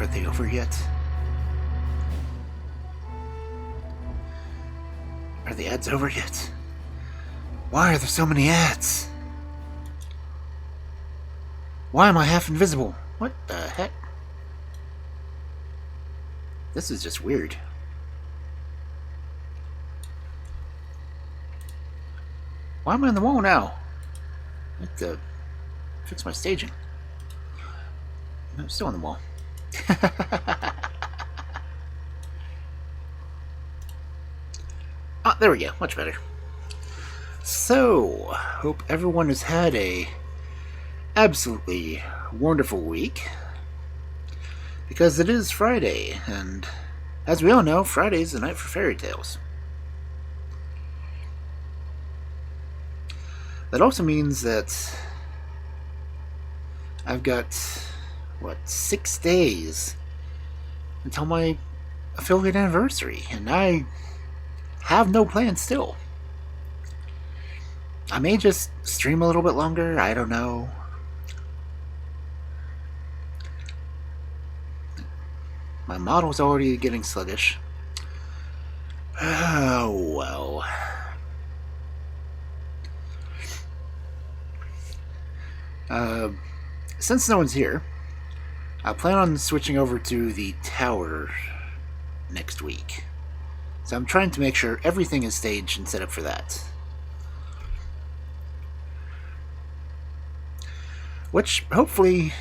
Are they over yet? Are the ads over yet? Why are there so many ads? Why am I half invisible? What the heck? This is just weird. Why am I on the wall now? I have to fix my staging. I'm still on the wall. Ah, there we go. Much better. So, hope everyone has had a absolutely wonderful week. Because it is Friday, and as we all know, Friday is the night for fairy tales. That also means that I've got, 6 days until my affiliate anniversary, and I have no plans still. I may just stream a little bit longer, I don't know. My model's already getting sluggish. Oh, well. Since no one's here, I plan on switching over to the tower next week. So I'm trying to make sure everything is staged and set up for that. Which, hopefully,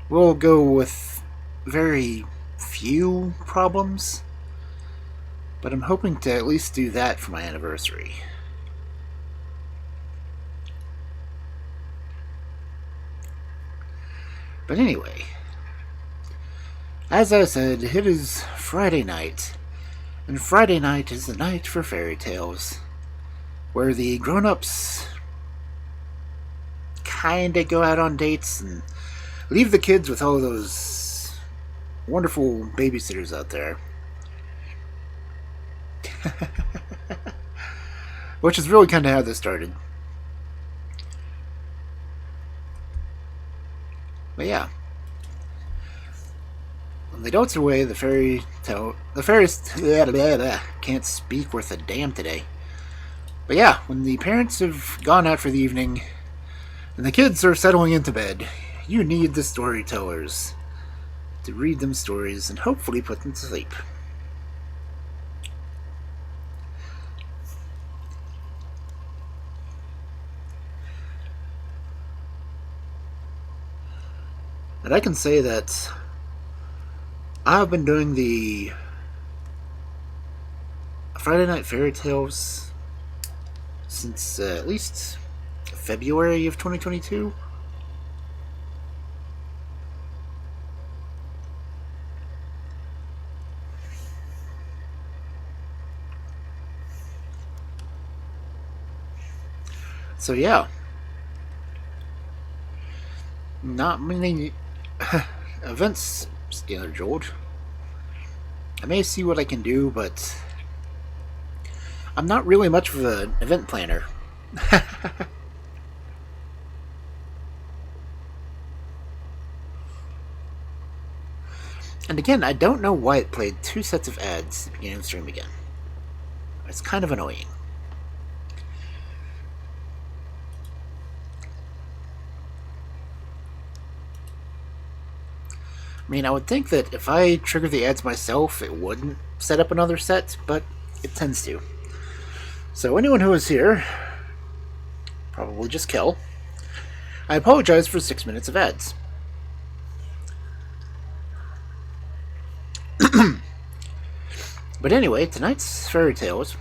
will go with very few problems. But I'm hoping to at least do that for my anniversary. But anyway, as I said, it is Friday night, and Friday night is the night for fairy tales, where the grown-ups kinda go out on dates and leave the kids with all those wonderful babysitters out there. Which is really kinda how this started. But yeah, when the adults are away, the fairies can't speak worth a damn today. But yeah, when the parents have gone out for the evening and the kids are settling into bed, you need the storytellers to read them stories and hopefully put them to sleep. And I can say that I've been doing the Friday Night Fairy Tales since at least February of 2022. So yeah, not many events scheduled. I may see what I can do, but I'm not really much of an event planner. And again, I don't know why it played 2 sets of ads at the beginning of the stream again. It's kind of annoying. I mean, I would think that if I trigger the ads myself, it wouldn't set up another set, but it tends to. So anyone who is here, probably just kill. I apologize for 6 minutes of ads. But anyway, tonight's fairy tales.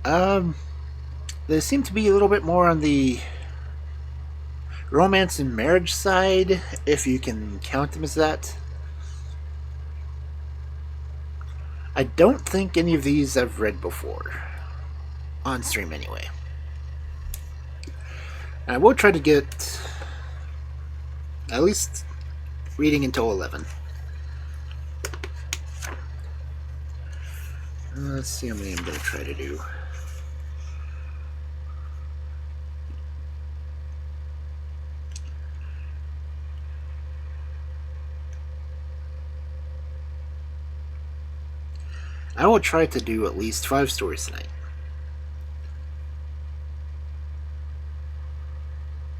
They seem to be a little bit more on the romance and marriage side, if you can count them as that. I don't think any of these I've read before. On stream, anyway. And I will try to get at least reading until 11. Let's see how many I'm going to try to do. I will try to do at least 5 stories tonight.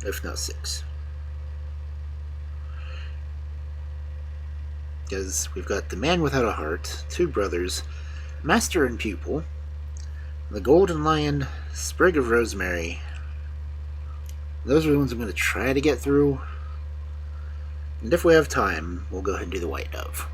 If not 6. Because we've got The Man Without a Heart, Two Brothers, Master and Pupil, The Golden Lion, Sprig of Rosemary. Those are the ones I'm going to try to get through. And if we have time, we'll go ahead and do the White Dove.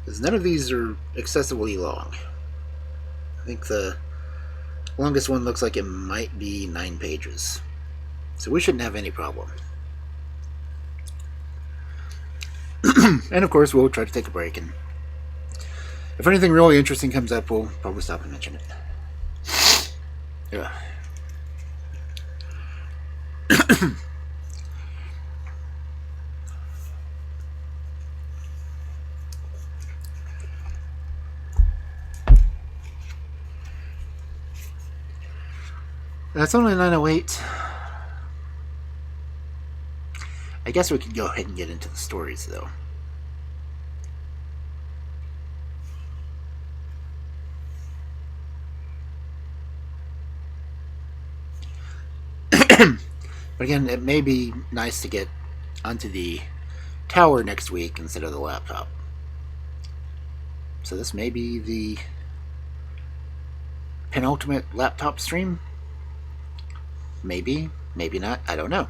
Because none of these are excessively long. I think the longest one looks like it might be 9 pages. So we shouldn't have any problem. And of course, we'll try to take a break, and if anything really interesting comes up, we'll probably stop and mention it. Yeah. That's only 9:08. I guess we could go ahead and get into the stories, though. But again, it may be nice to get onto the tower next week instead of the laptop. So this may be the penultimate laptop stream. Maybe, maybe not, I don't know.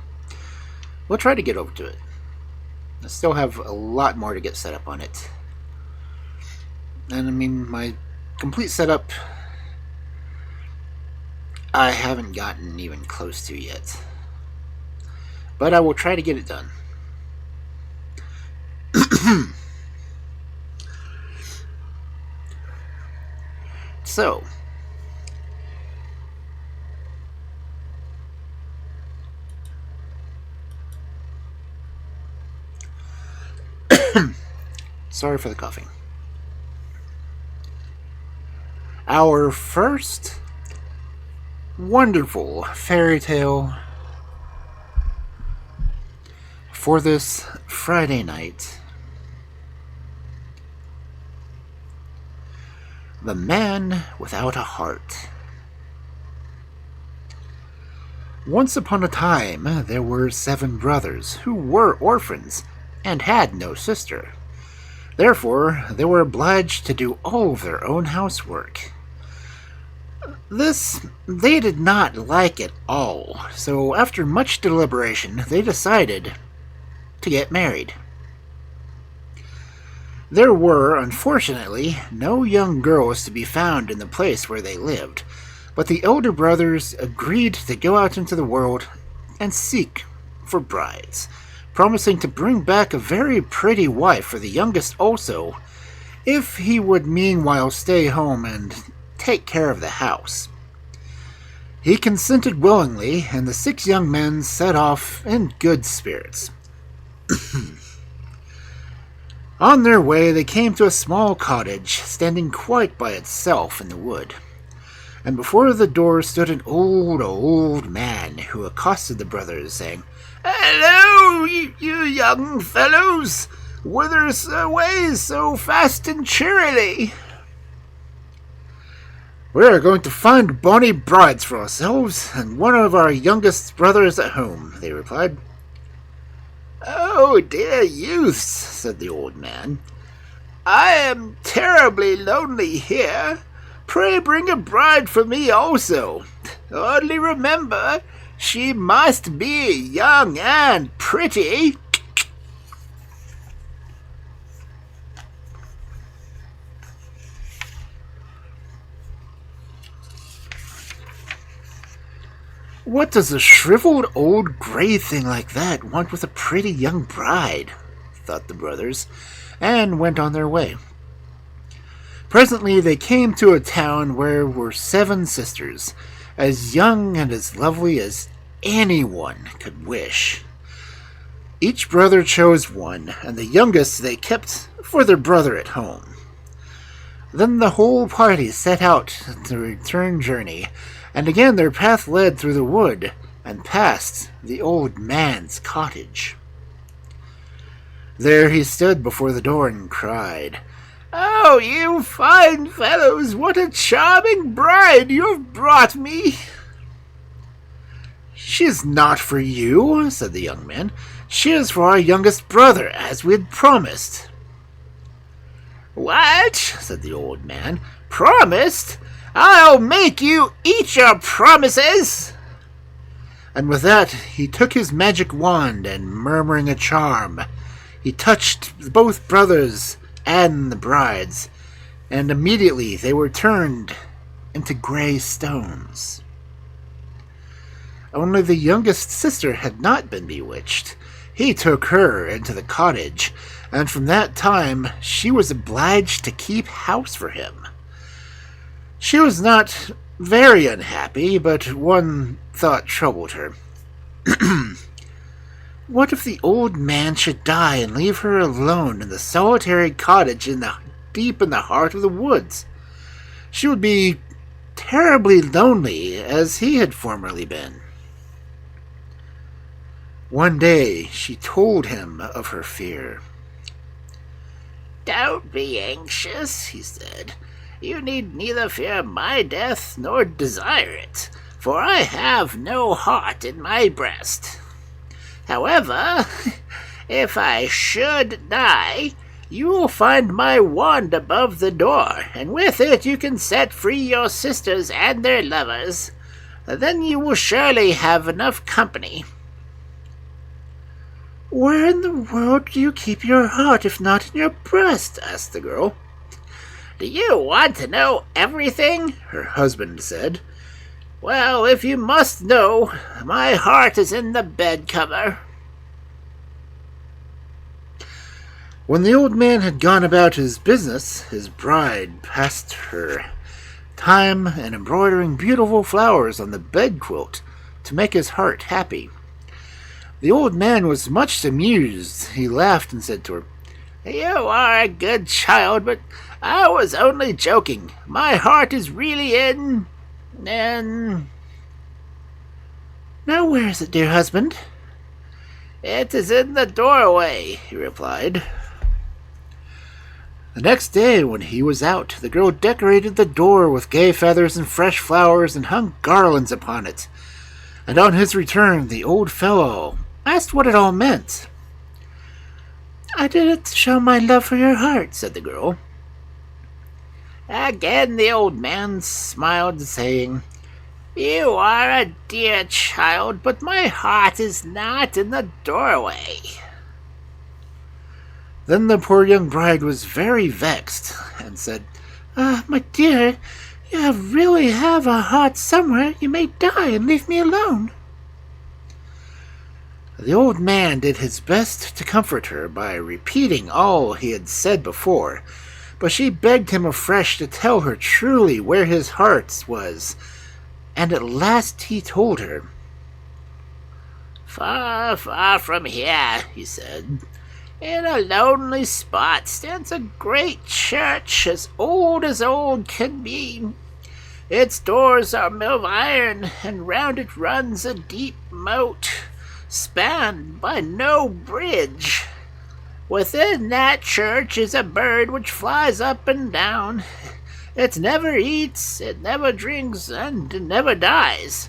We'll try to get over to it. I still have a lot more to get set up on it. And I mean, my complete setup, I haven't gotten even close to yet. But I will try to get it done. So, sorry for the coughing. Our first wonderful fairy tale for this Friday night. The Man Without a Heart. Once upon a time, there were 7 brothers who were orphans and had no sister. Therefore, they were obliged to do all of their own housework. This they did not like at all, so after much deliberation, they decided to get married. There were, unfortunately, no young girls to be found in the place where they lived, but the elder brothers agreed to go out into the world and seek for brides, promising to bring back a very pretty wife for the youngest also, if he would meanwhile stay home and take care of the house. He consented willingly, and the 6 young men set off in good spirits. On their way, they came to a small cottage, standing quite by itself in the wood. And before the door stood an old man, who accosted the brothers, saying, "Hello, you young fellows! Whither away so fast and cheerily?" "We are going to find bonny brides for ourselves, and one of our youngest brothers at home," they replied. "Oh, dear youths," said the old man, "I am terribly lonely here. Pray bring a bride for me also. Only remember, she must be young and pretty." "What does a shriveled old gray thing like that want with a pretty young bride?" thought the brothers, and went on their way. Presently they came to a town where were 7 sisters, as young and as lovely as anyone could wish. Each brother chose one, and the youngest they kept for their brother at home. Then the whole party set out the return journey, and again their path led through the wood, and passed the old man's cottage. There he stood before the door and cried, "Oh, you fine fellows, what a charming bride you have brought me!" "She is not for you," said the young man. "She is for our youngest brother, as we had promised." "What?" said the old man. "Promised? I'll make you eat your promises!" And with that he took his magic wand, and murmuring a charm, he touched both brothers and the brides, and immediately they were turned into gray stones. Only the youngest sister had not been bewitched. He took her into the cottage, and from that time she was obliged to keep house for him. She was not very unhappy, but one thought troubled her. What if the old man should die and leave her alone in the solitary cottage deep in the heart of the woods? She would be terribly lonely, as he had formerly been. One day she told him of her fear. "Don't be anxious," he said. "You need neither fear my death nor desire it, for I have no heart in my breast. However, if I should die, you will find my wand above the door, and with it you can set free your sisters and their lovers. Then you will surely have enough company." "Where in the world do you keep your heart, if not in your breast?" asked the girl. "Do you want to know everything?" her husband said. "Well, if you must know, my heart is in the bed cover." When the old man had gone about his business, his bride passed her time in embroidering beautiful flowers on the bed quilt to make his heart happy. The old man was much amused. He laughed and said to her, "You are a good child, but I was only joking. My heart is really in... Now where is it, dear husband?" "It is in the doorway," he replied. The next day, when he was out, the girl decorated the door with gay feathers and fresh flowers and hung garlands upon it. And on his return, the old fellow asked what it all meant. "I did it to show my love for your heart," said the girl. Again the old man smiled, saying, "You are a dear child, but my heart is not in the doorway." Then the poor young bride was very vexed, and said, "My dear, you really have a heart somewhere. You may die and leave me alone." The old man did his best to comfort her by repeating all he had said before, but she begged him afresh to tell her truly where his heart was, and at last he told her. "Far, far from here," he said, "in a lonely spot stands a great church as old can be. Its doors are of iron, and round it runs a deep moat, spanned by no bridge. Within that church is a bird which flies up and down. It never eats, it never drinks, and it never dies.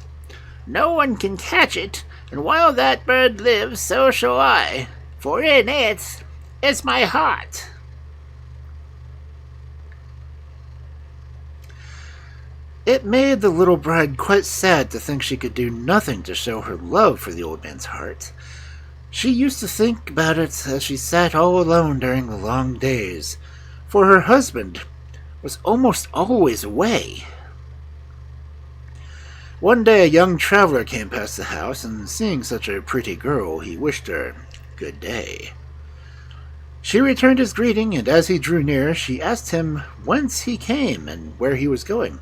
No one can catch it, and while that bird lives, so shall I, for in it is my heart." It made the little bride quite sad to think she could do nothing to show her love for the old man's heart. She used to think about it as she sat all alone during the long days, for her husband was almost always away. One day a young traveler came past the house, and seeing such a pretty girl, he wished her good day. She returned his greeting, and as he drew near, she asked him whence he came and where he was going.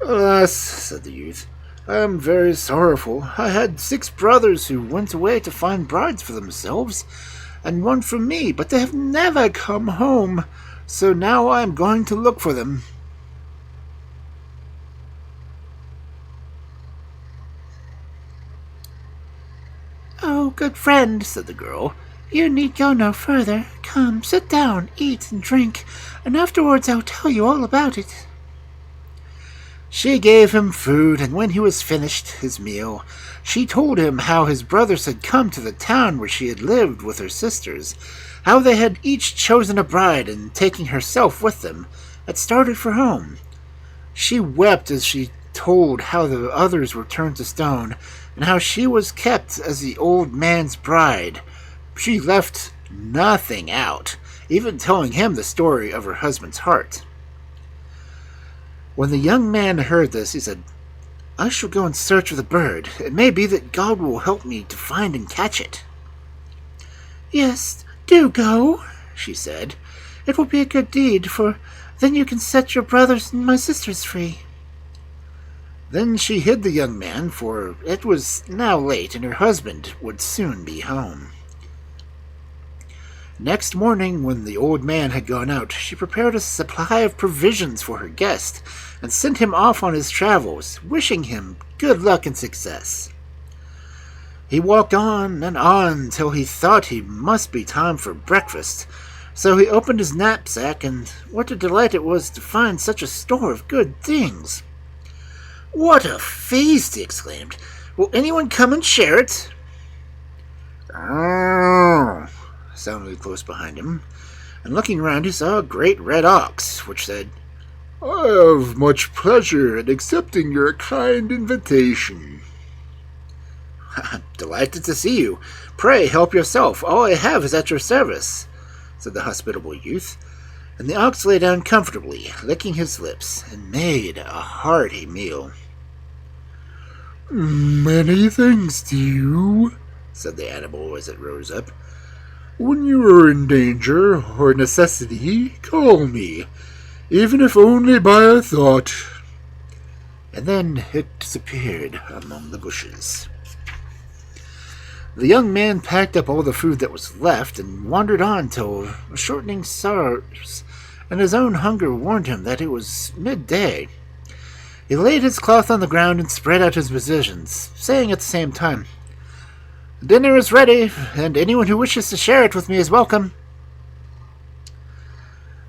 "Alas," said the youth, "I am very sorrowful. I had 6 brothers who went away to find brides for themselves, and one for me, but they have never come home, so now I am going to look for them." good friend, said the girl. You need go no further. Come, sit down, eat and drink, and afterwards I'll tell you all about it. She gave him food, and when he was finished his meal, she told him how his brothers had come to the town where she had lived with her sisters, how they had each chosen a bride, and taking herself with them, had started for home. She wept as she told how the others were turned to stone, and how she was kept as the old man's bride. She left nothing out, even telling him the story of her husband's heart. When the young man heard this, he said, I shall go in search of the bird. It may be that God will help me to find and catch it. Yes, do go, she said. It will be a good deed, for then you can set your brothers and my sisters free. Then she hid the young man, for it was now late, and her husband would soon be home. Next morning, when the old man had gone out, she prepared a supply of provisions for her guest, and sent him off on his travels, wishing him good luck and success. He walked on and on till he thought it must be time for breakfast, so he opened his knapsack, and what a delight it was to find such a store of good things. What a feast! He exclaimed. Will anyone come and share it? Oh, sounded close behind him, and looking round he saw a great red ox, which said, I have much pleasure in accepting your kind invitation. Delighted to see you. Pray help yourself. All I have is at your service, said the hospitable youth, and the ox lay down comfortably, licking his lips, and made a hearty meal. Many thanks to you, said the animal as it rose up. When you are in danger or necessity, call me, even if only by a thought. And then it disappeared among the bushes. The young man packed up all the food that was left and wandered on till a shortening stars, and his own hunger warned him that it was midday. He laid his cloth on the ground and spread out his provisions, saying at the same time, Dinner is ready, and anyone who wishes to share it with me is welcome.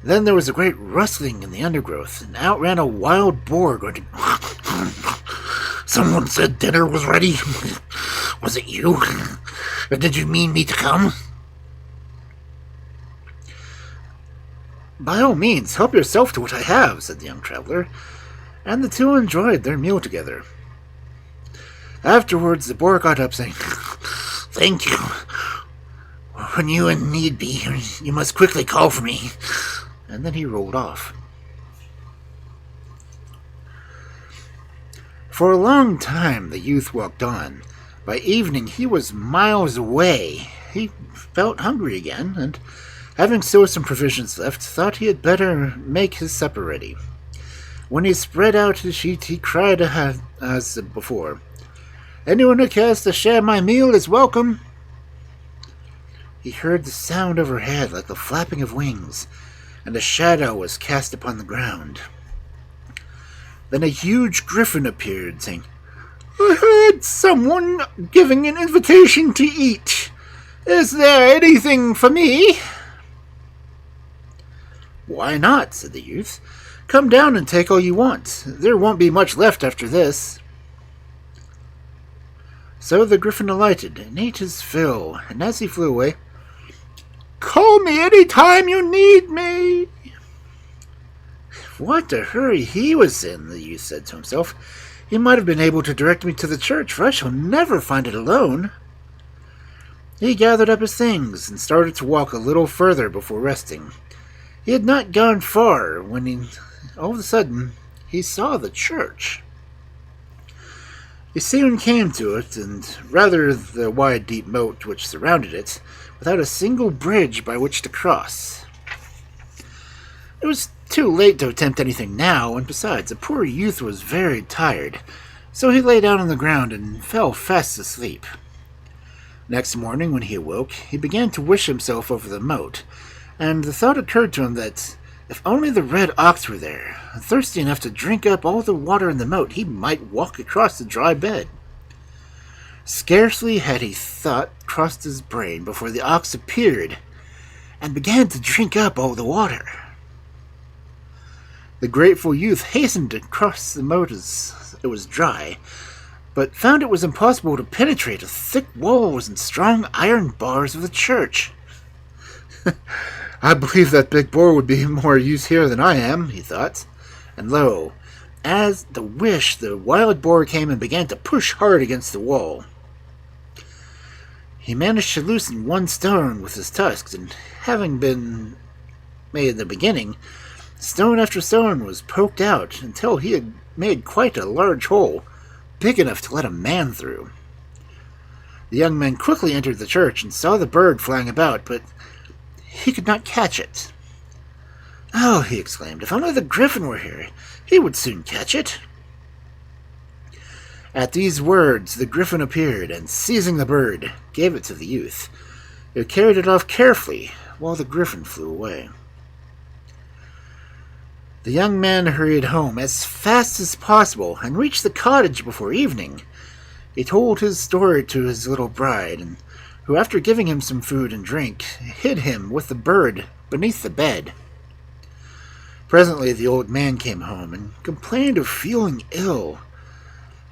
Then there was a great rustling in the undergrowth, and out ran a wild boar, grunting, Someone said dinner was ready. Was it you? Or did you mean me to come? By all means, help yourself to what I have, said the young traveler, and the two enjoyed their meal together. Afterwards, the boar got up, saying, Thank you. When you in need be, you must quickly call for me. And then he rolled off. For a long time the youth walked on. By evening he was miles away. He felt hungry again, and having still some provisions left, thought he had better make his supper ready. When he spread out his sheet, he cried as before, Anyone who cares to share my meal is welcome. He heard the sound overhead like the flapping of wings, and a shadow was cast upon the ground. Then a huge griffin appeared, saying, I heard someone giving an invitation to eat. Is there anything for me? Why not, said the youth. Come down and take all you want. There won't be much left after this. So the griffin alighted and ate his fill, and as he flew away, Call me any time you need me. What a hurry he was in, the youth said to himself. He might have been able to direct me to the church, for I shall never find it alone. He gathered up his things and started to walk a little further before resting. He had not gone far when all of a sudden he saw the church. He soon came to it, and rather the wide deep moat which surrounded it, without a single bridge by which to cross. It was too late to attempt anything now, and besides, the poor youth was very tired, so he lay down on the ground and fell fast asleep. Next morning, when he awoke, he began to wish himself over the moat, and the thought occurred to him that if only the red ox were there, thirsty enough to drink up all the water in the moat, he might walk across the dry bed. Scarcely had he thought crossed his brain before the ox appeared and began to drink up all the water. The grateful youth hastened to cross the moat as it was dry, but found it was impossible to penetrate the thick walls and strong iron bars of the church. I believe that big boar would be more use here than I am, he thought. And lo, as the wish, the wild boar came and began to push hard against the wall. He managed to loosen one stone with his tusks, and having been made in the beginning, stone after stone was poked out until he had made quite a large hole, big enough to let a man through. The young man quickly entered the church and saw the bird flying about, but he could not catch it. "Oh," he exclaimed, "if only the griffin were here, he would soon catch it." At these words, the griffin appeared, and seizing the bird, gave it to the youth, who carried it off carefully while the griffin flew away. The young man hurried home as fast as possible and reached the cottage before evening. He told his story to his little bride, and who, after giving him some food and drink, hid him with the bird beneath the bed. Presently the old man came home and complained of feeling ill.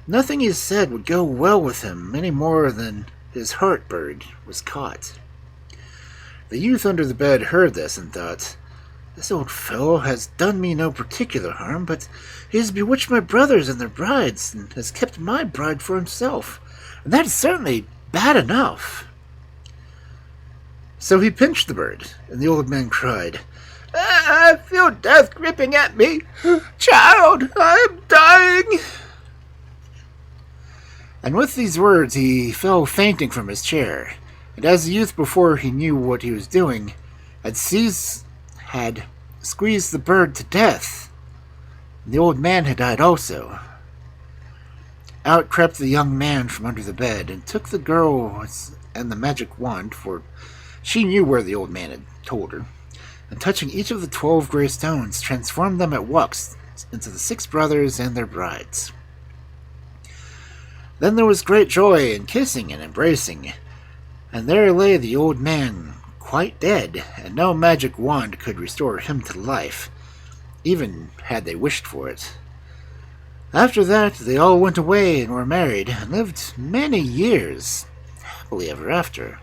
Nothing he said would go well with him any more than his heart-bird was caught. The youth under the bed heard this and thought, "This old fellow has done me no particular harm, but he has bewitched my brothers and their brides, and has kept my bride for himself, and that is certainly bad enough." So he pinched the bird, and the old man cried, "I feel death gripping at me. Child, I am dying." And with these words he fell fainting from his chair, and as the youth, before he knew what he was doing, had squeezed the bird to death, the old man had died also. Out crept the young man from under the bed, and took the girl and the magic wand, for she knew where the old man had told her, and touching each of the 12 gray stones, transformed them at once into the 6 brothers and their brides. Then there was great joy and kissing and embracing, and there lay the old man quite dead, and no magic wand could restore him to life, even had they wished for it. After that they all went away and were married, and lived many years, happily ever after.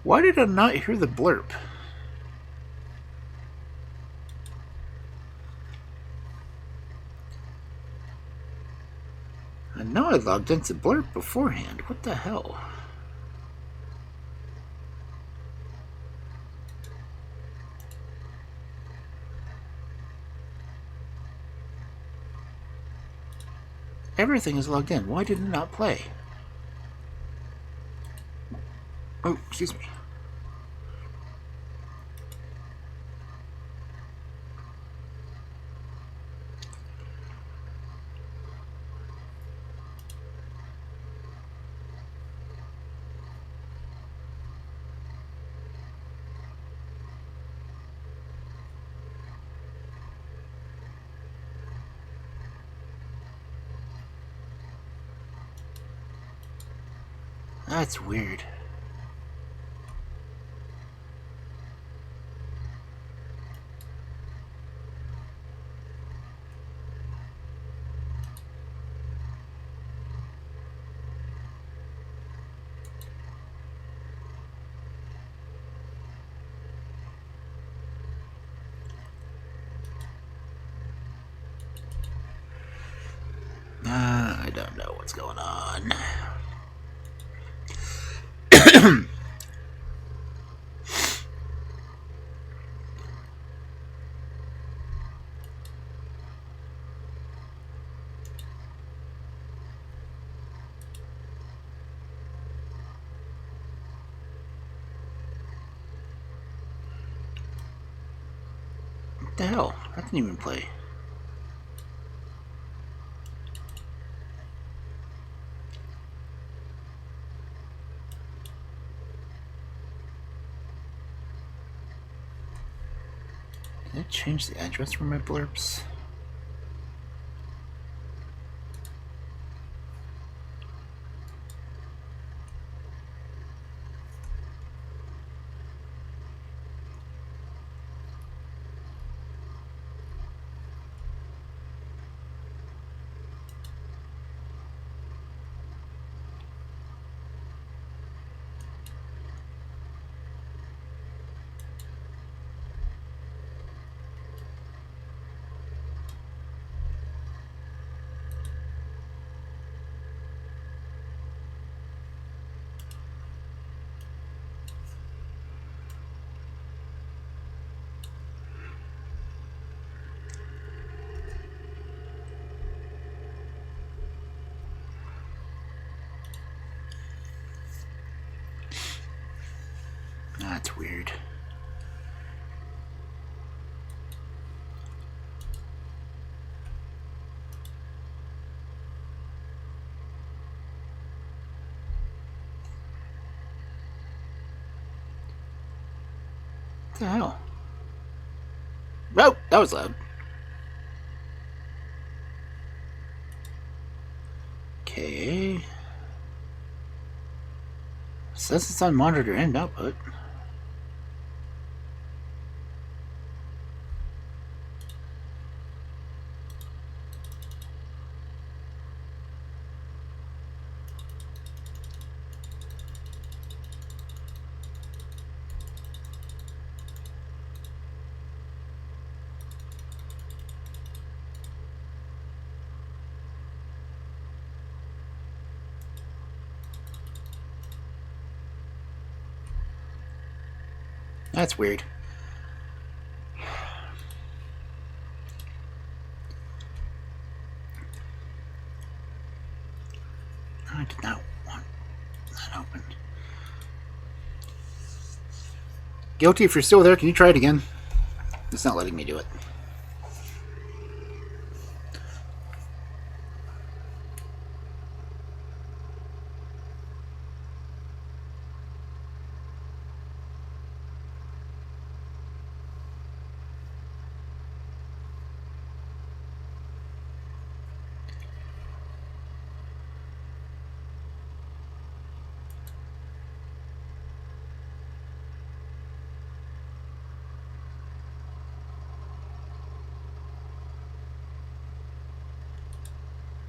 Why did I not hear the blurb? I know I logged into blurb beforehand. What the hell? Everything is logged in. Why did it not play? Oh, excuse me. That's weird. I don't know what's going on. What the hell? That didn't even play. Did I change the address for my blurbs? That's weird. What the hell? Oh, that was loud. Okay. Says it's on monitor and output. That's weird. I did not want that opened. Guilty, if you're still there, can you try it again? It's not letting me do it.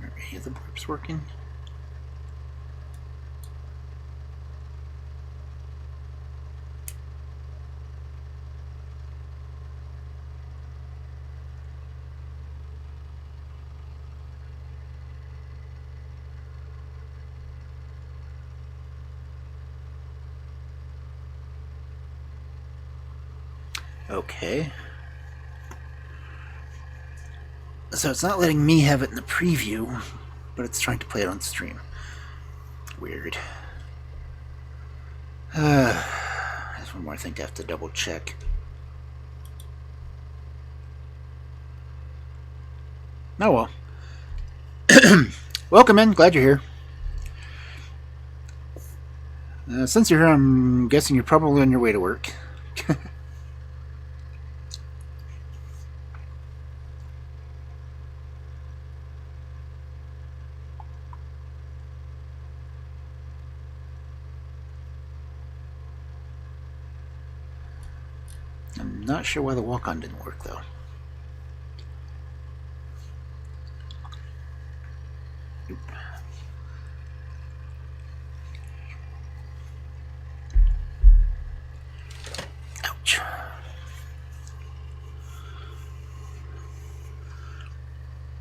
Are any of the blurbs working? Okay. So it's not letting me have it in the preview, but it's trying to play it on stream. Weird. There's one more thing to have to double check. Oh well. Welcome in, glad you're here. Since you're here, I'm guessing you're probably on your way to work. I'm not sure why the walk-on didn't work, though. Nope. Ouch.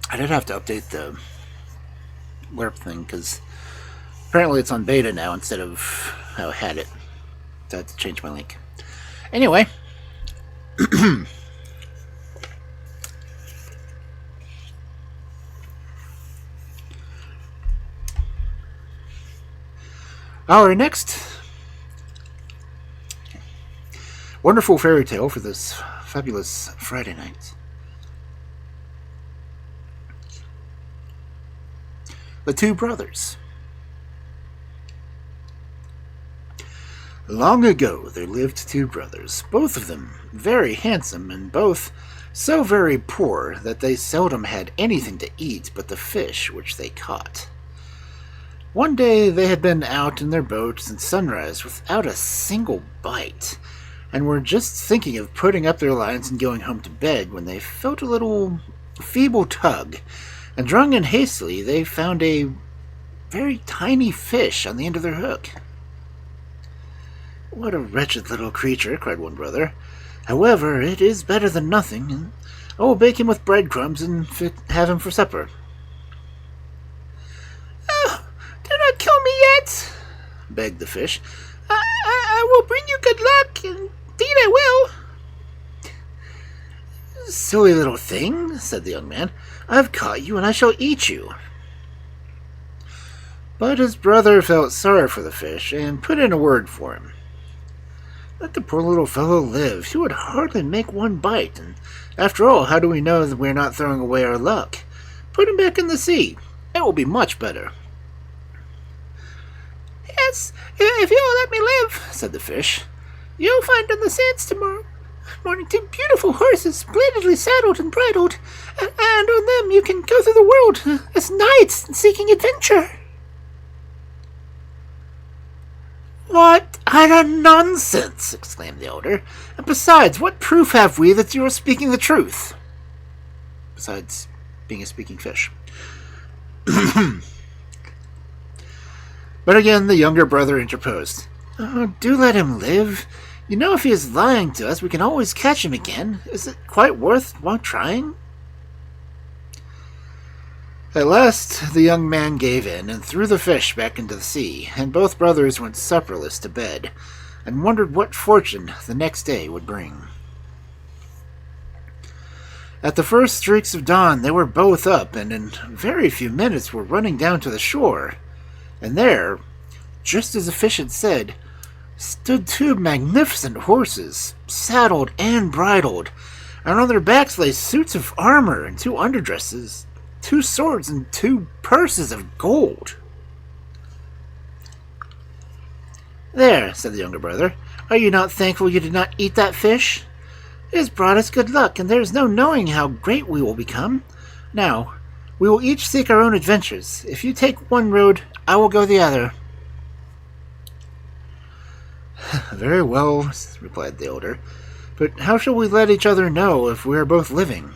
I did have to update the LERP thing, because apparently it's on beta now instead of how I had it. So I had to change my link. Anyway. Our next wonderful fairy tale for this fabulous Friday night. The Two Brothers. Long ago there lived two brothers, both of them very handsome, and both so very poor that they seldom had anything to eat but the fish which they caught. One day they had been out in their boat since sunrise without a single bite, and were just thinking of putting up their lines and going home to bed when they felt a little feeble tug, and drawing in hastily they found a very tiny fish on the end of their hook. "What a wretched little creature," cried one brother. "However, it is better than nothing, and I will bake him with breadcrumbs and have him for supper." "Oh, do not kill me yet," begged the fish. I will bring you good luck, indeed I will." "Silly little thing," said the young man. "I've caught you, and I shall eat you." But his brother felt sorry for the fish, and put in a word for him. "Let the poor little fellow live. He would hardly make one bite, and after all, how do we know that we are not throwing away our luck? Put him back in the sea. It will be much better." "Yes, if you will let me live," said the fish. "You'll find on the sands tomorrow morning two beautiful horses, splendidly saddled and bridled, and on them you can go through the world as knights seeking adventure." "What utter nonsense!" exclaimed the elder. "And besides, what proof have we that you are speaking the truth? Besides being a speaking fish." But again the younger brother interposed. "Oh, do let him live. You know, if he is lying to us, we can always catch him again. Is it quite worth while trying?" At last the young man gave in and threw the fish back into the sea, and both brothers went supperless to bed, and wondered what fortune the next day would bring. At the first streaks of dawn they were both up, and in very few minutes were running down to the shore. And there, just as the fish had said, stood two magnificent horses, saddled and bridled, and on their backs lay suits of armor and two underdresses, 2 swords, and 2 purses of gold. "There," said the younger brother, "are you not thankful you did not eat that fish? It has brought us good luck, and there is no knowing how great we will become. Now, we will each seek our own adventures. If you take one road, I will go the other." "Very well," replied the elder, "but how shall we let each other know if we are both living?"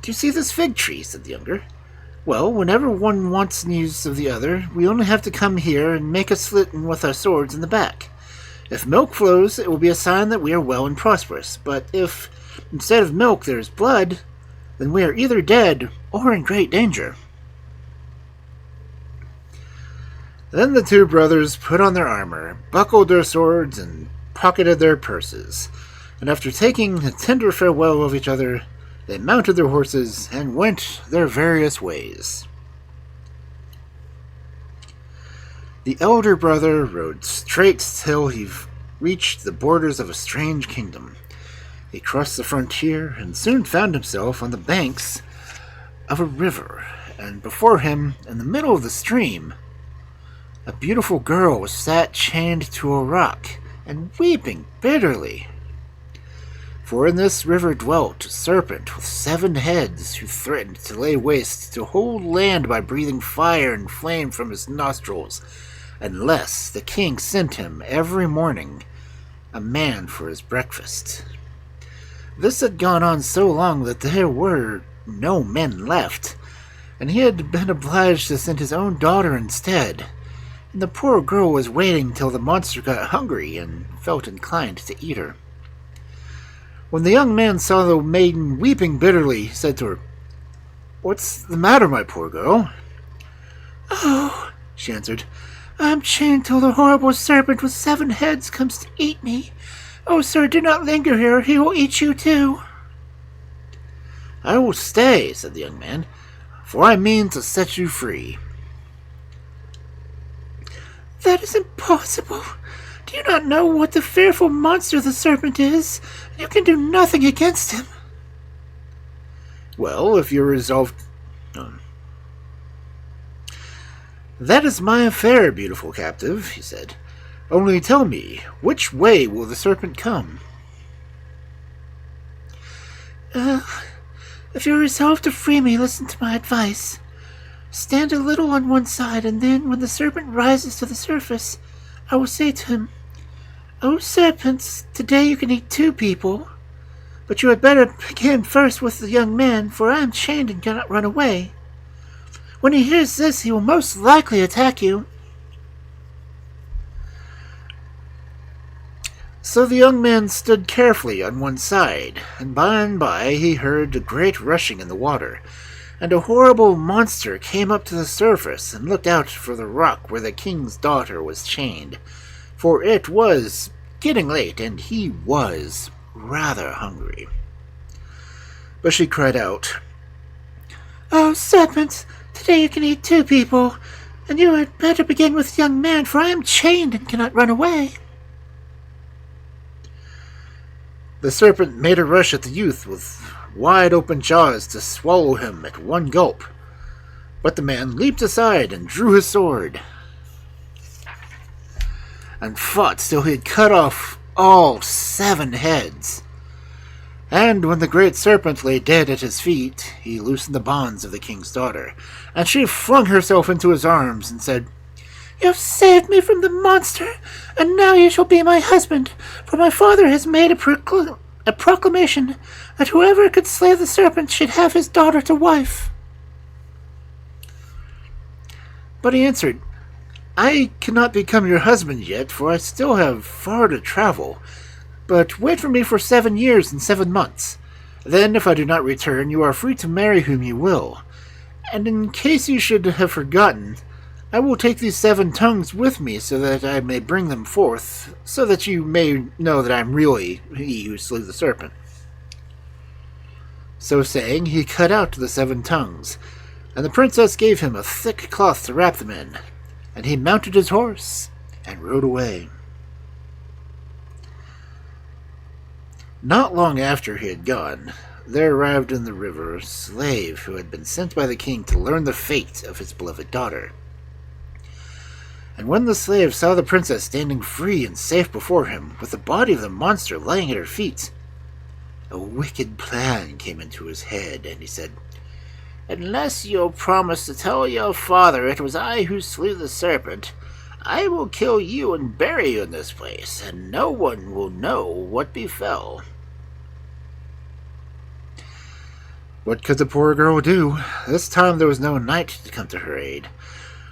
"Do you see this fig tree?" said the younger. "Well, whenever one wants news of the other, we only have to come here and make a slit with our swords in the back. If milk flows, it will be a sign that we are well and prosperous, but if, instead of milk, there is blood, then we are either dead or in great danger." Then the two brothers put on their armor, buckled their swords, and pocketed their purses, and after taking a tender farewell of each other, they mounted their horses and went their various ways. The elder brother rode straight till he reached the borders of a strange kingdom. He crossed the frontier and soon found himself on the banks of a river, and before him, in the middle of the stream, a beautiful girl sat chained to a rock and weeping bitterly. For in this river dwelt a serpent with 7 heads, who threatened to lay waste the whole land by breathing fire and flame from his nostrils, unless the king sent him every morning a man for his breakfast. This had gone on so long that there were no men left, and he had been obliged to send his own daughter instead, and the poor girl was waiting till the monster got hungry and felt inclined to eat her. When the young man saw the maiden weeping bitterly, he said to her, "What's the matter, my poor girl?" "Oh," she answered, "I am chained till the horrible serpent with 7 heads comes to eat me. Oh, sir, do not linger here. He will eat you too." "I will stay," said the young man, "for I mean to set you free." "That is impossible. Do you not know what the fearful monster the serpent is? You can do nothing against him." "Well, if you're resolved..." "That is my affair, beautiful captive," he said. "Only tell me, which way will the serpent come?" If you're resolved to free me, listen to my advice. Stand a little on one side, and then, when the serpent rises to the surface, I will say to him, 'O serpents, today you can eat 2 people. But you had better begin first with the young man, for I am chained and cannot run away.' When he hears this, he will most likely attack you." So the young man stood carefully on one side, and by he heard a great rushing in the water, and a horrible monster came up to the surface and looked out for the rock where the king's daughter was chained, for it was getting late, and he was rather hungry. But she cried out, "Oh, serpents, today you can eat 2 people, and you had better begin with the young man, for I am chained and cannot run away." The serpent made a rush at the youth with wide-open jaws to swallow him at one gulp. But the man leaped aside and drew his sword, and fought till he had cut off all 7 heads. And when the great serpent lay dead at his feet, he loosened the bonds of the king's daughter, and she flung herself into his arms and said, "You have saved me from the monster, and now you shall be my husband, for my father has made a proclamation that whoever could slay the serpent should have his daughter to wife." But he answered, "I cannot become your husband yet, for I still have far to travel. But wait for me for 7 years and 7 months. Then, if I do not return, you are free to marry whom you will. And in case you should have forgotten, I will take these 7 tongues with me so that I may bring them forth, so that you may know that I am really he who slew the serpent." So saying, he cut out the 7 tongues, and the princess gave him a thick cloth to wrap them in, and he mounted his horse and rode away. Not long after he had gone, there arrived in the river a slave who had been sent by the king to learn the fate of his beloved daughter. And when the slave saw the princess standing free and safe before him, with the body of the monster lying at her feet, a wicked plan came into his head, and he said, "Unless you'll promise to tell your father it was I who slew the serpent, I will kill you and bury you in this place, and no one will know what befell." What could the poor girl do? This time there was no knight to come to her aid.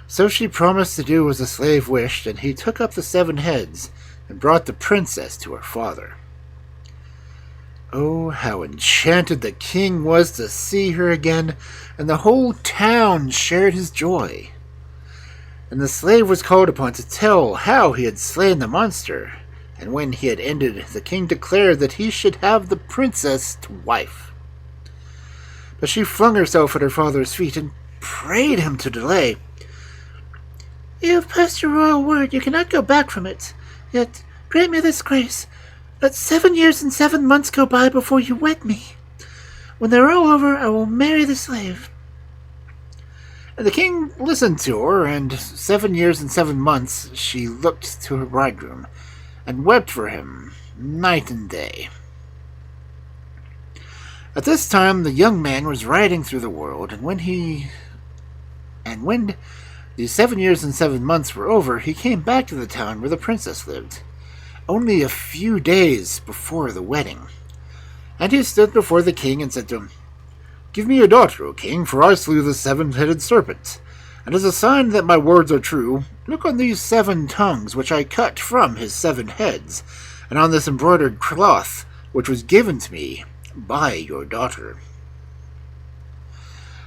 So she promised to do as the slave wished, and he took up the 7 heads and brought the princess to her father. Oh, how enchanted the king was to see her again, and the whole town shared his joy. And the slave was called upon to tell how he had slain the monster, and when he had ended, the king declared that he should have the princess to wife. But she flung herself at her father's feet and prayed him to delay. "You have passed your royal word, you cannot go back from it. Yet grant me this grace. Let 7 years and 7 months go by before you wed me. When they are all over, I will marry the slave." And the king listened to her, and 7 years and 7 months she looked to her bridegroom, and wept for him night and day. At this time the young man was riding through the world, and when the 7 years and 7 months were over, he came back to the town where the princess lived, only a few days before the wedding. And he stood before the king and said to him, "Give me your daughter, O king, for I slew the 7-headed serpent. And as a sign that my words are true, look on these 7 tongues which I cut from his 7 heads, and on this embroidered cloth which was given to me by your daughter."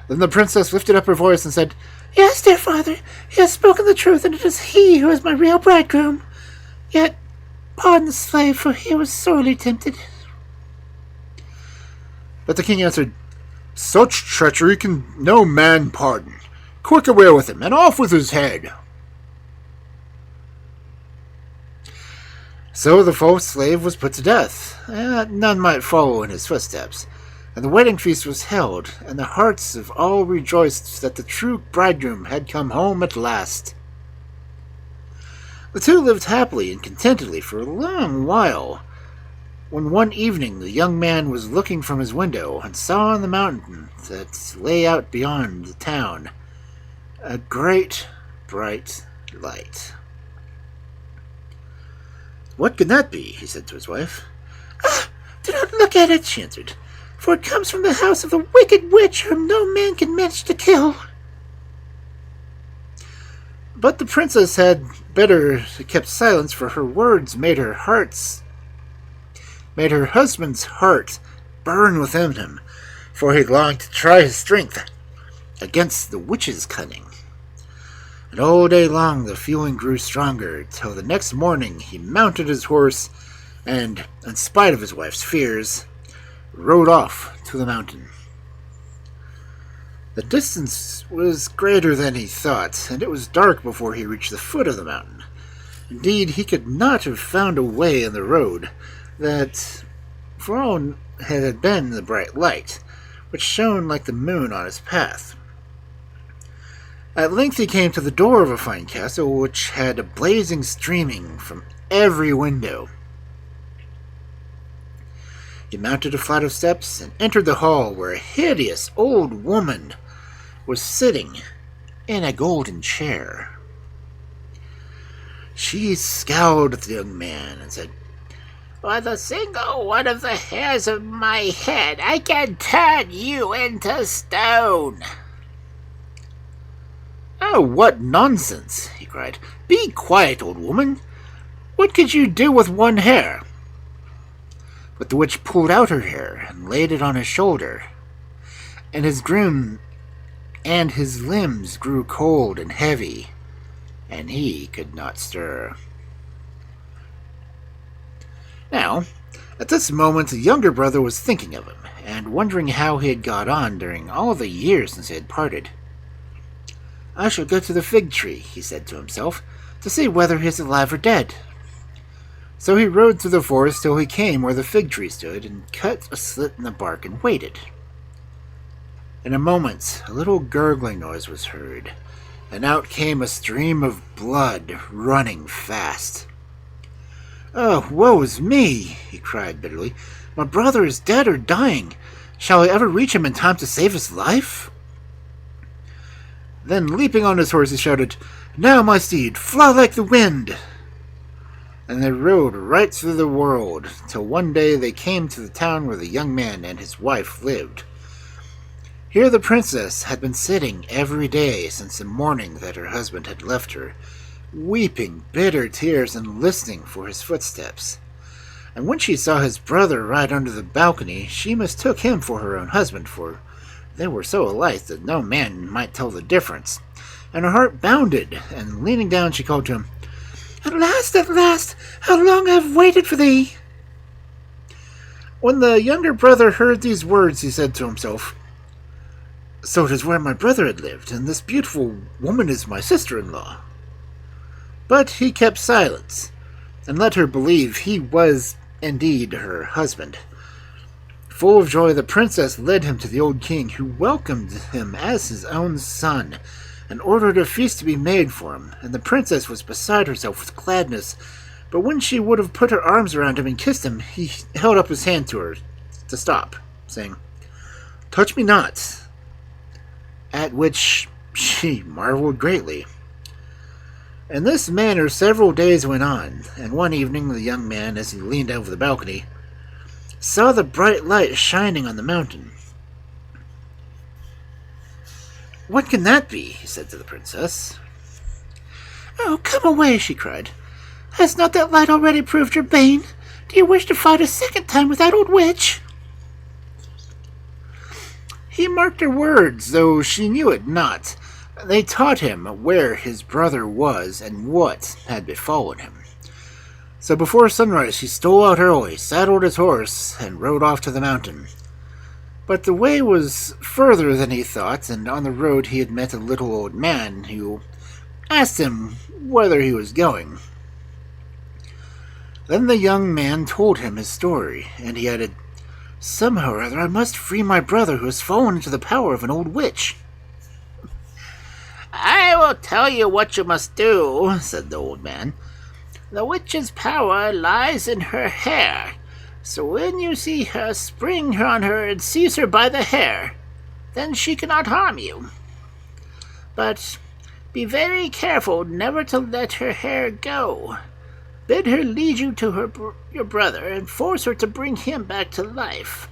Then the princess lifted up her voice and said, "Yes, dear father, he has spoken the truth, and it is he who is my real bridegroom. Yet, pardon the slave, for he was sorely tempted." But the king answered, "Such treachery can no man pardon. Quick away with him, and off with his head." So the false slave was put to death. None might follow in his footsteps. And the wedding feast was held, and the hearts of all rejoiced that the true bridegroom had come home at last. The two lived happily and contentedly for a long while, when one evening the young man was looking from his window and saw on the mountain that lay out beyond the town a great bright light. "What can that be?" he said to his wife. "Ah, do not look at it," she answered, "for it comes from the house of a wicked witch whom no man can manage to kill." But the princess had better kept silence, for her words made her husband's heart burn within him, for he longed to try his strength against the witch's cunning. And all day long the feeling grew stronger, till the next morning he mounted his horse and, in spite of his wife's fears, rode off to the mountain. The distance was greater than he thought, and it was dark before he reached the foot of the mountain. Indeed, he could not have found a way in the road that, for all had been the bright light, which shone like the moon on his path. At length he came to the door of a fine castle, which had a blazing streaming from every window. He mounted a flight of steps and entered the hall, where a hideous old woman was sitting in a golden chair. She scowled at the young man and said, "With a single one of the hairs of my head, I can turn you into stone." "Oh, what nonsense!" he cried. "Be quiet, old woman. What could you do with one hair?" But the witch pulled out her hair and laid it on his shoulder, and his limbs grew cold and heavy, and he could not stir. Now, at this moment, the younger brother was thinking of him, and wondering how he had got on during all the years since they had parted. "I shall go to the fig tree," he said to himself, "to see whether he is alive or dead." So he rode through the forest till he came where the fig tree stood, and cut a slit in the bark and waited. In a moment, a little gurgling noise was heard, and out came a stream of blood running fast. "Oh, woe is me!" he cried bitterly. "My brother is dead or dying. Shall I ever reach him in time to save his life?" Then, leaping on his horse, he shouted, "Now, my steed, fly like the wind!" And they rode right through the world, till one day they came to the town where the young man and his wife lived. Here the princess had been sitting every day since the morning that her husband had left her, weeping bitter tears and listening for his footsteps. And when she saw his brother ride under the balcony, she mistook him for her own husband, for they were so alike that no man might tell the difference. And her heart bounded, and leaning down she called to him, at last, how long I have waited for thee!" When the younger brother heard these words, he said to himself, "So it is where my brother had lived, and this beautiful woman is my sister-in-law." But he kept silence, and let her believe he was indeed her husband. Full of joy, the princess led him to the old king, who welcomed him as his own son, and ordered a feast to be made for him, and the princess was beside herself with gladness. But when she would have put her arms around him and kissed him, he held up his hand to her to stop, saying, "Touch me not," at which she marveled greatly. In this manner several days went on, and one evening the young man, as he leaned over the balcony, saw the bright light shining on the mountain. "What can that be?" he said to the princess. "Oh, come away," she cried. "Has not that light already proved your bane? Do you wish to fight a second time with that old witch?" He marked her words, though she knew it not. They taught him where his brother was and what had befallen him. So before sunrise he stole out early, saddled his horse, and rode off to the mountain. But the way was further than he thought, and on the road he had met a little old man who asked him whither he was going. Then the young man told him his story, and he added, Somehow or other I must free my brother who has fallen into the power of an old witch. I will tell you what you must do, said the old man. The witch's power lies in her hair, so when you see her, spring on her and seize her by the hair. Then she cannot harm you. But be very careful never to let her hair go. Bid her lead you to your brother and force her to bring him back to life.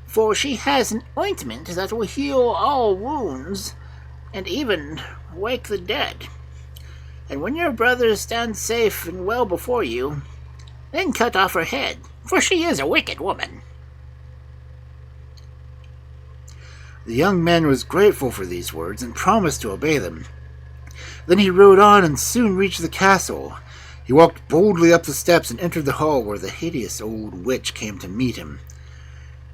For she has an ointment that will heal all wounds and even wake the dead. And when your brother stands safe and well before you, then cut off her head, for she is a wicked woman. The young man was grateful for these words and promised to obey them. Then he rode on and soon reached the castle. He walked boldly up the steps and entered the hall where the hideous old witch came to meet him.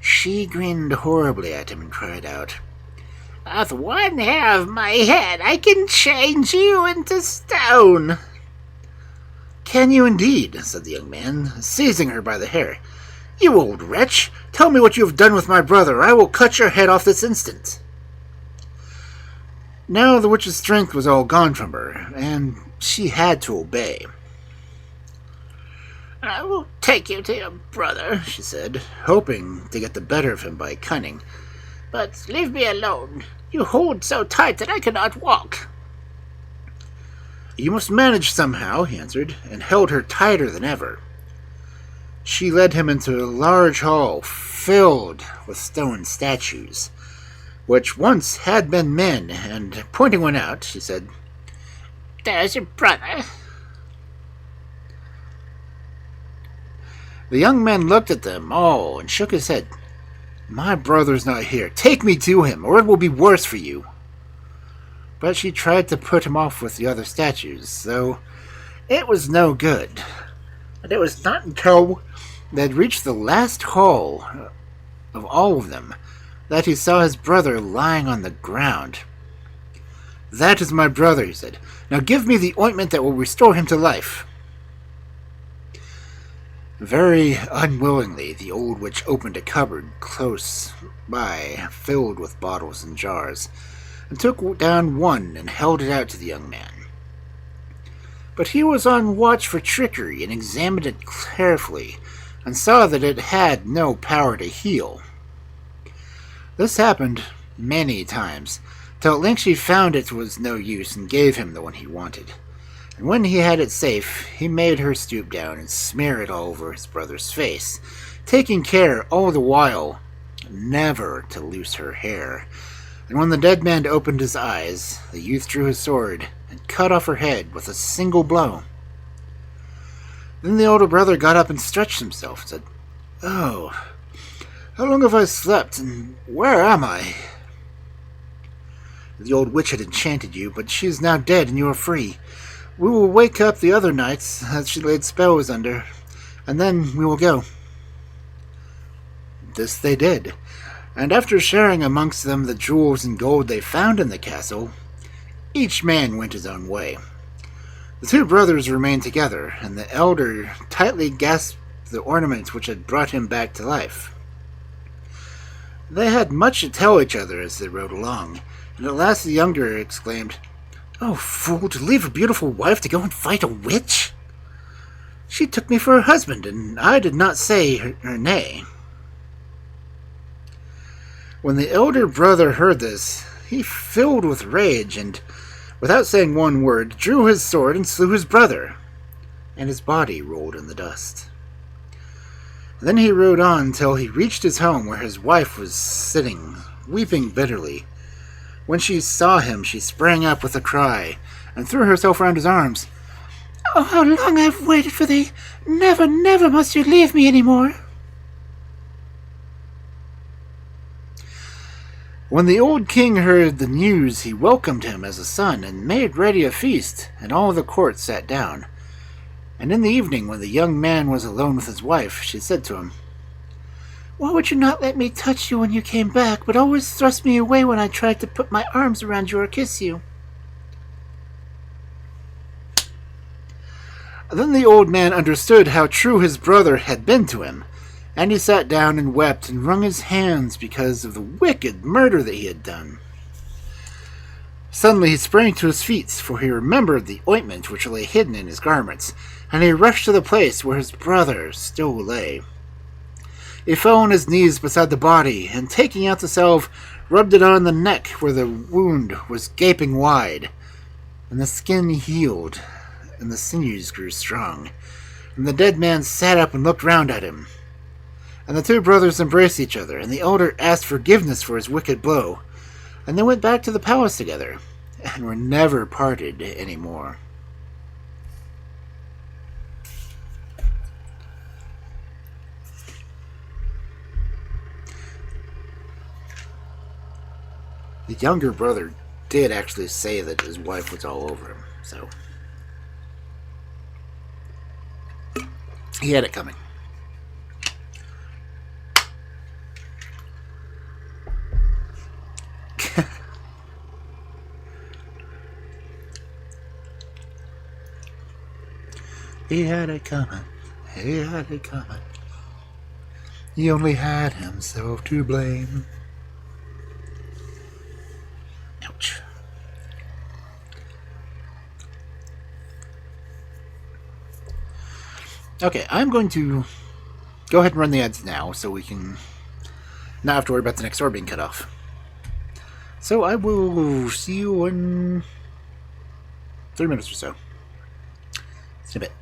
She grinned horribly at him and cried out, With one hair of my head I can change you into stone. Can you indeed? Said the young man, seizing her by the hair. You old wretch, tell me what you have done with my brother, or I will cut your head off this instant. Now the witch's strength was all gone from her, and she had to obey. I will take you to your brother, she said, hoping to get the better of him by cunning. But leave me alone. You hold so tight that I cannot walk. You must manage somehow, he answered, and held her tighter than ever. She led him into a large hall filled with stone statues, which once had been men, and pointing one out, she said, There's your brother. The young man looked at them all and shook his head. My brother's not here. Take me to him, or it will be worse for you. But she tried to put him off with the other statues, though it was no good. And it was not until they had reached the last hall of all of them that he saw his brother lying on the ground. That is my brother, he said. Now give me the ointment that will restore him to life. Very unwillingly, the old witch opened a cupboard close by, filled with bottles and jars, and took down one and held it out to the young man. But he was on watch for trickery and examined it carefully, and saw that it had no power to heal. This happened many times, till at length she found it was no use and gave him the one he wanted. And when he had it safe, he made her stoop down and smear it all over his brother's face, taking care all the while never to loose her hair. And when the dead man opened his eyes, the youth drew his sword and cut off her head with a single blow. Then the older brother got up and stretched himself and said, Oh, how long have I slept, and where am I? The old witch had enchanted you, but she is now dead and you are free. We will wake up the other knights that she laid spells under, and then we will go. This they did, and after sharing amongst them the jewels and gold they found in the castle, each man went his own way. The two brothers remained together, and the elder tightly grasped the ornaments which had brought him back to life. They had much to tell each other as they rode along, and at last the younger exclaimed, Oh, fool, to leave a beautiful wife to go and fight a witch! She took me for her husband, and I did not say her nay. When the elder brother heard this, he filled with rage, and, without saying one word, drew his sword and slew his brother, and his body rolled in the dust. Then he rode on till he reached his home, where his wife was sitting, weeping bitterly. When she saw him, she sprang up with a cry, and threw herself round his arms. Oh, how long I've waited for thee! Never, never must you leave me any more! When the old king heard the news, he welcomed him as a son, and made ready a feast, and all the court sat down. And in the evening, when the young man was alone with his wife, she said to him, Why would you not let me touch you when you came back, but always thrust me away when I tried to put my arms around you or kiss you? Then the old man understood how true his brother had been to him, And he sat down and wept and wrung his hands because of the wicked murder that he had done. Suddenly he sprang to his feet, for he remembered the ointment which lay hidden in his garments, and he rushed to the place where his brother still lay. He fell on his knees beside the body, and taking out the salve, rubbed it on the neck where the wound was gaping wide, and the skin healed, and the sinews grew strong. And the dead man sat up and looked round at him. And the two brothers embraced each other, and the elder asked forgiveness for his wicked blow, and they went back to the palace together, and were never parted any more. The younger brother did actually say that his wife was all over him, so he had it coming. He had it coming. He had it coming. He only had himself to blame. Ouch. Okay, I'm going to go ahead and run the ads now so we can not have to worry about the next door being cut off. So I will see you in 3 minutes or so. See you in a bit.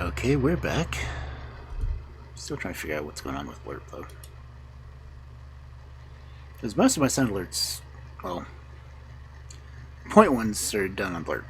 Okay, we're back. Still trying to figure out what's going on with blurb, though. Because most of my sound alerts, well, point ones are done on blurb.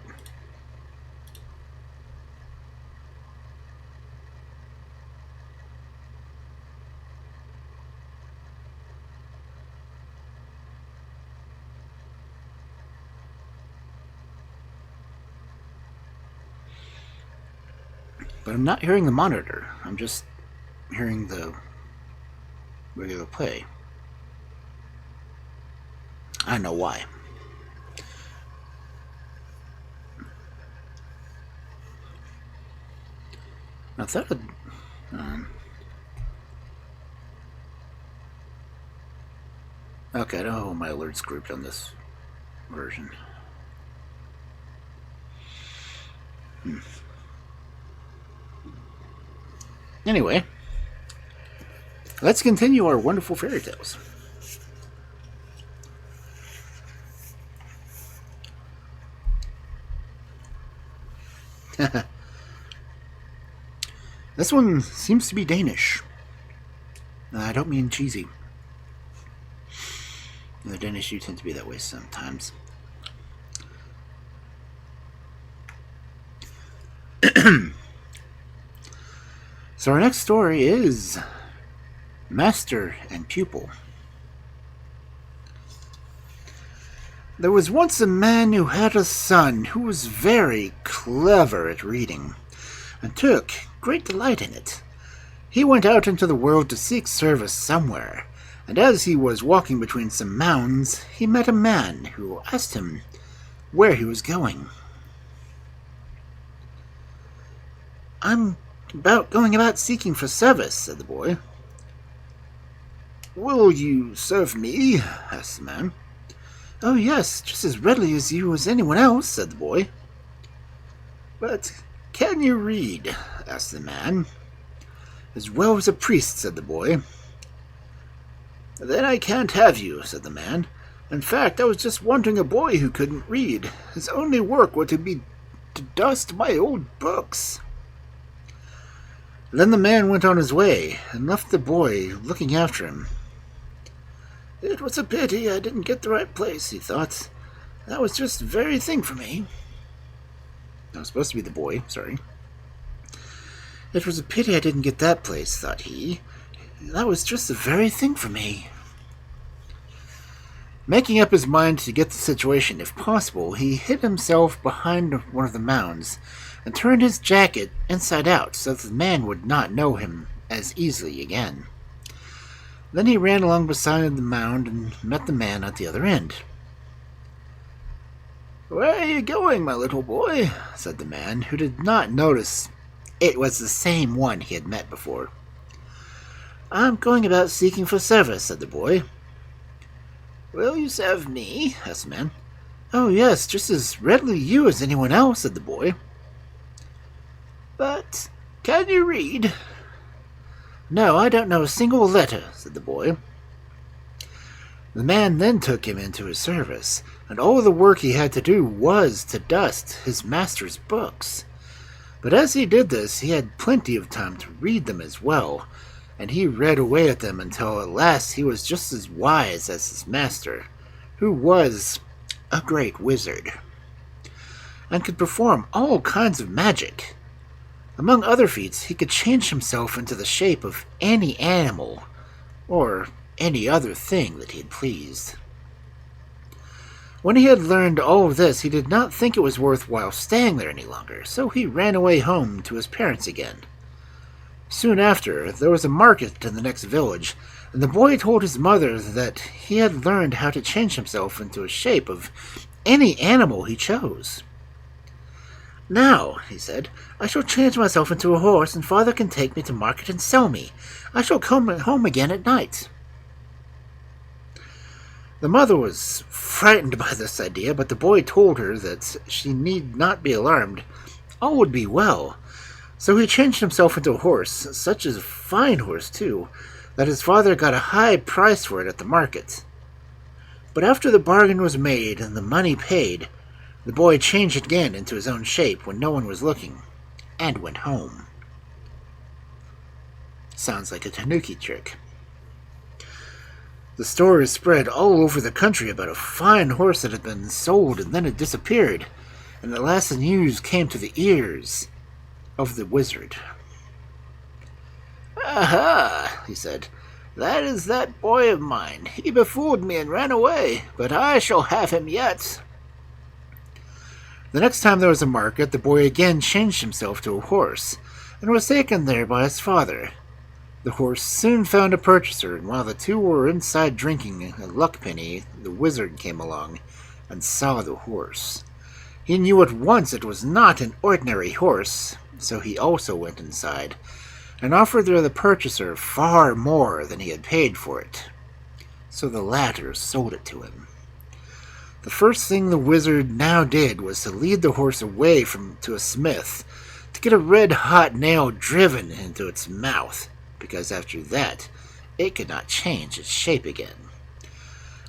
But I'm not hearing the monitor. I'm just hearing the regular play. I don't know why. I thought okay, I don't know how my alerts grouped on this version. Anyway, let's continue our wonderful fairy tales. This one seems to be Danish. I don't mean cheesy. The Danish do tend to be that way sometimes. So our next story is Master and Pupil. There was once a man who had a son who was very clever at reading and took great delight in it. He went out into the world to seek service somewhere, and as he was walking between some mounds, he met a man who asked him where he was going. "I'm going about seeking for service," said the boy. "Will you serve me?" asked the man. "Oh yes, just as readily as you as anyone else," said the boy. "But can you read?" asked the man. "As well as a priest," said the boy. "Then I can't have you," said the man. "In fact, I was just wanting a boy who couldn't read. His only work would be to dust my old books." Then the man went on his way, and left the boy looking after him. "It was a pity I didn't get the right place," he thought. "That was just the very thing for me." That was supposed to be the boy, sorry. "It was a pity I didn't get that place," thought he. "That was just the very thing for me." Making up his mind to get the situation, if possible, he hid himself behind one of the mounds and turned his jacket inside out so that the man would not know him as easily again. Then he ran along beside the mound and met the man at the other end. "Where are you going, my little boy?" said the man, who did not notice it was the same one he had met before. "I'm going about seeking for service," said the boy. "Will you serve me?" asked the man. "Oh yes, just as readily you as anyone else," said the boy. "But can you read?" "No, I don't know a single letter," said the boy. The man then took him into his service, and all the work he had to do was to dust his master's books. But as he did this, he had plenty of time to read them as well, and he read away at them until at last he was just as wise as his master, who was a great wizard, and could perform all kinds of magic. Among other feats, he could change himself into the shape of any animal, or any other thing that he pleased. When he had learned all of this, he did not think it was worthwhile staying there any longer, so he ran away home to his parents again. Soon after, there was a market in the next village, and the boy told his mother that he had learned how to change himself into a shape of any animal he chose. "Now," he said, "I shall change myself into a horse, and father can take me to market and sell me. I shall come home again at night." The mother was frightened by this idea, but the boy told her that she need not be alarmed. All would be well. So he changed himself into a horse, such a fine horse too, that his father got a high price for it at the market. But after the bargain was made and the money paid, the boy changed again into his own shape when no one was looking, and went home. Sounds like a tanuki trick. The story spread all over the country about a fine horse that had been sold and then it disappeared, and at last the news came to the ears of the wizard. "Aha," he said. "That is that boy of mine. He befooled me and ran away, but I shall have him yet." The next time there was a market, the boy again changed himself to a horse, and was taken there by his father. The horse soon found a purchaser, and while the two were inside drinking a luck penny, the wizard came along and saw the horse. He knew at once it was not an ordinary horse, so he also went inside, and offered the purchaser far more than he had paid for it. So the latter sold it to him. The first thing the wizard now did was to lead the horse away to a smith, to get a red-hot nail driven into its mouth, because after that it could not change its shape again.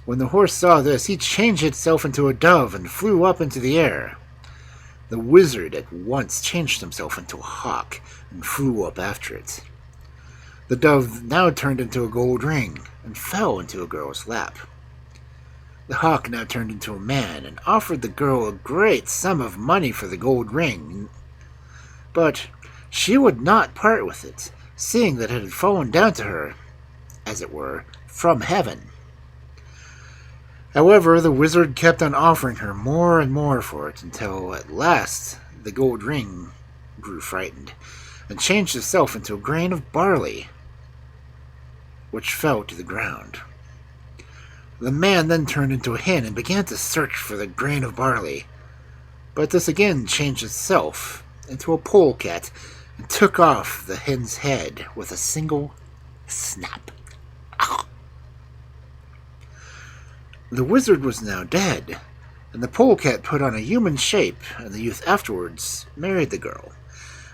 When the horse saw this, he changed itself into a dove and flew up into the air. The wizard at once changed himself into a hawk and flew up after it. The dove now turned into a gold ring and fell into a girl's lap. The hawk now turned into a man and offered the girl a great sum of money for the gold ring, but she would not part with it, seeing that it had fallen down to her, as it were, from heaven. However, the wizard kept on offering her more and more for it, until at last the gold ring grew frightened, and changed itself into a grain of barley, which fell to the ground. The man then turned into a hen and began to search for the grain of barley, but this again changed itself into a polecat, and took off the hen's head with a single snap. The wizard was now dead, and the polecat put on a human shape, and the youth afterwards married the girl,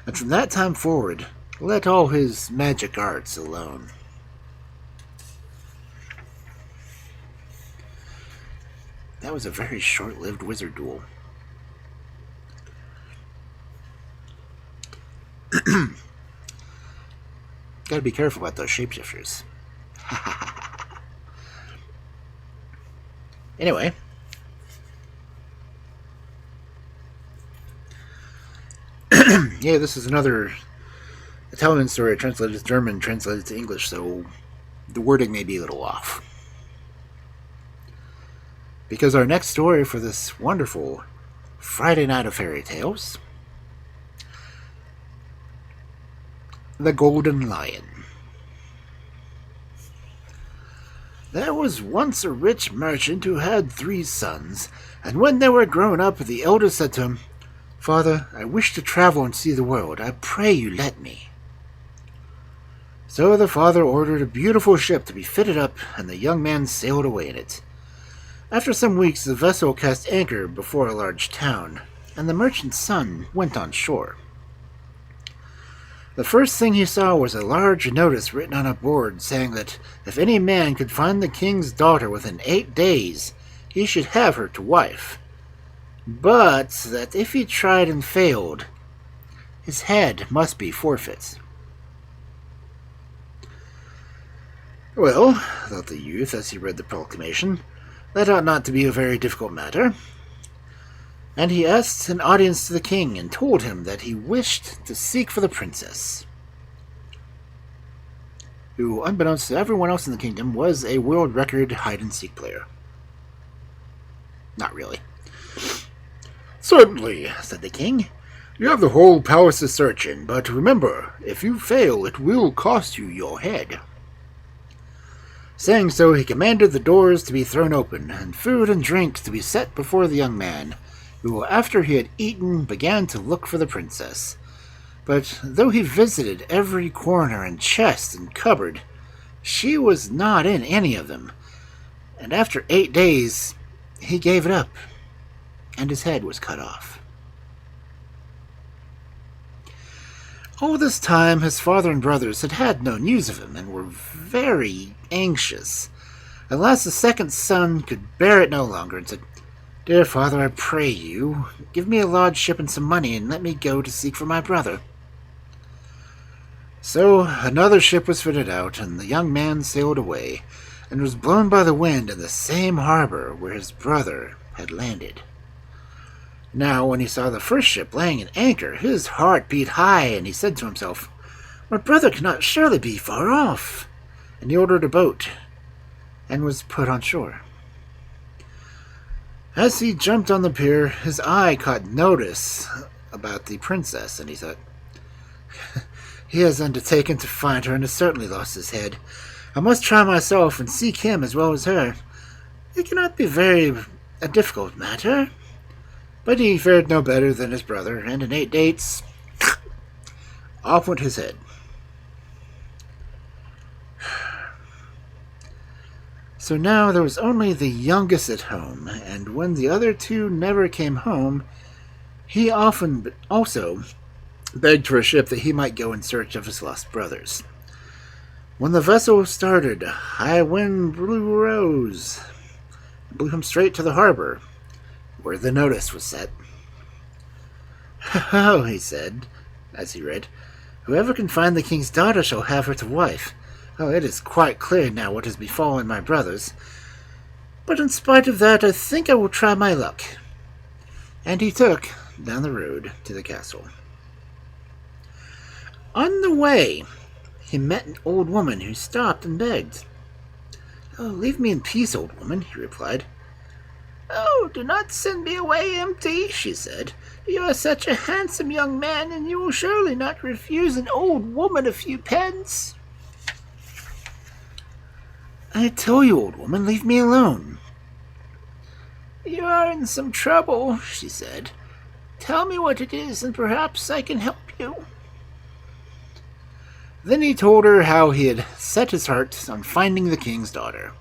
and from that time forward let all his magic arts alone. That was a very short-lived wizard duel. Gotta be careful about those shapeshifters. Anyway. Yeah, this is another Italian story translated to German, translated to English, so the wording may be a little off. Because our next story for this wonderful Friday night of fairy tales, The Golden Lion. There was once a rich merchant who had 3 sons, and when they were grown up, the eldest said to him, "Father, I wish to travel and see the world. I pray you let me." So the father ordered a beautiful ship to be fitted up, and the young man sailed away in it. After some weeks, the vessel cast anchor before a large town, and the merchant's son went on shore. The first thing he saw was a large notice written on a board saying that if any man could find the king's daughter within 8 days, he should have her to wife, but that if he tried and failed, his head must be forfeit. Well, thought the youth as he read the proclamation, that ought not to be a very difficult matter. And he asked an audience to the king and told him that he wished to seek for the princess, who, unbeknownst to everyone else in the kingdom, was a world record hide-and-seek player. Not really. "Certainly," said the king. "You have the whole palace to search in, but remember, if you fail, it will cost you your head." Saying so, he commanded the doors to be thrown open, and food and drink to be set before the young man, who, after he had eaten, began to look for the princess. But though he visited every corner and chest and cupboard, she was not in any of them, and after 8 days he gave it up, and his head was cut off. All this time his father and brothers had had no news of him, and were very anxious. At last the second son could bear it no longer, and said, "Dear father, I pray you, give me a lodgeship and some money, and let me go to seek for my brother." So another ship was fitted out, and the young man sailed away, and was blown by the wind in the same harbor where his brother had landed. Now, when he saw the first ship laying at anchor, his heart beat high, and he said to himself, "My brother cannot surely be far off." And he ordered a boat, and was put on shore. As he jumped on the pier, his eye caught notice about the princess, and he thought, "He has undertaken to find her, and has certainly lost his head. I must try myself, and seek him as well as her. It cannot be a difficult matter." But he fared no better than his brother, and in 8 days, off went his head. So now there was only the youngest at home, and when the other 2 never came home, he often also begged for a ship that he might go in search of his lost brothers. When the vessel started, a high wind rose, and blew him straight to the harbor, where the notice was set. "Oh," he said, as he read, "whoever can find the king's daughter shall have her to wife. Oh, it is quite clear now what has befallen my brothers. But in spite of that, I think I will try my luck." And he took down the road to the castle. On the way, he met an old woman who stopped and begged. "Oh, leave me in peace, old woman," he replied. "Oh, do not send me away empty," she said. "You are such a handsome young man, and you will surely not refuse an old woman a few pence." "I tell you, old woman, leave me alone." "You are in some trouble," she said. "Tell me what it is, and perhaps I can help you." Then he told her how he had set his heart on finding the king's daughter.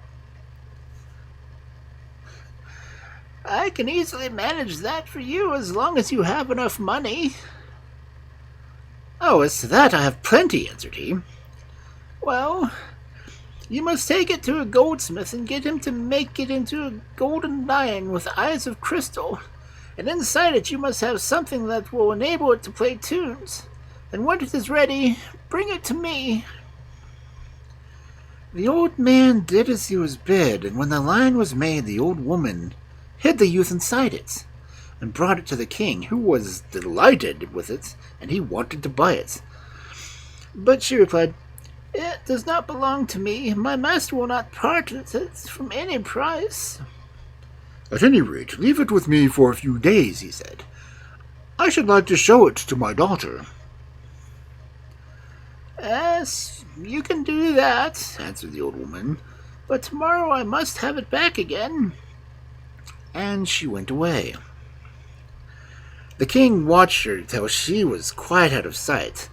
"I can easily manage that for you as long as you have enough money." "Oh, as to that I have plenty," answered he. "Well, you must take it to a goldsmith and get him to make it into a golden lion with eyes of crystal, and inside it you must have something that will enable it to play tunes, and when it is ready, bring it to me." The old man did as he was bid, and when the lion was made, the old woman hid the youth inside it, and brought it to the king, who was delighted with it, and he wanted to buy it. But she replied, "It does not belong to me. My master will not part with it from any price." "At any rate, leave it with me for a few days," he said. "I should like to show it to my daughter." "Yes, you can do that," answered the old woman, "but tomorrow I must have it back again." And she went away. The king watched her till she was quite out of sight,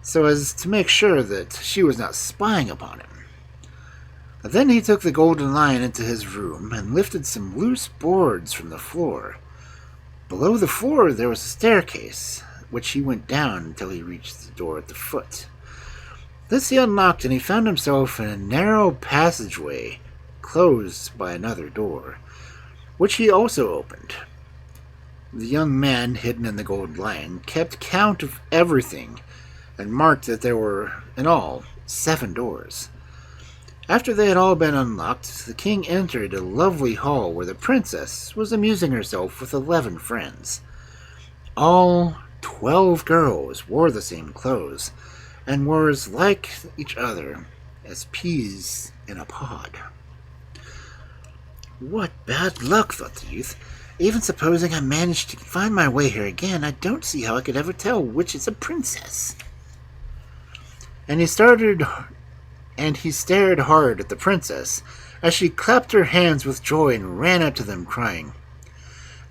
so as to make sure that she was not spying upon him. Then he took the golden lion into his room and lifted some loose boards from the floor. Below the floor there was a staircase, which he went down until he reached the door at the foot. This he unlocked, and he found himself in a narrow passageway closed by another door, which he also opened. The young man, hidden in the gold lion, kept count of everything, and marked that there were, in all, 7 doors. After they had all been unlocked, the king entered a lovely hall where the princess was amusing herself with 11 friends. All 12 girls wore the same clothes, and were as like each other as peas in a pod. "What bad luck," thought the youth. "Even supposing I managed to find my way here again, I don't see how I could ever tell which is a princess." And he stared hard at the princess as she clapped her hands with joy and ran up to them, crying,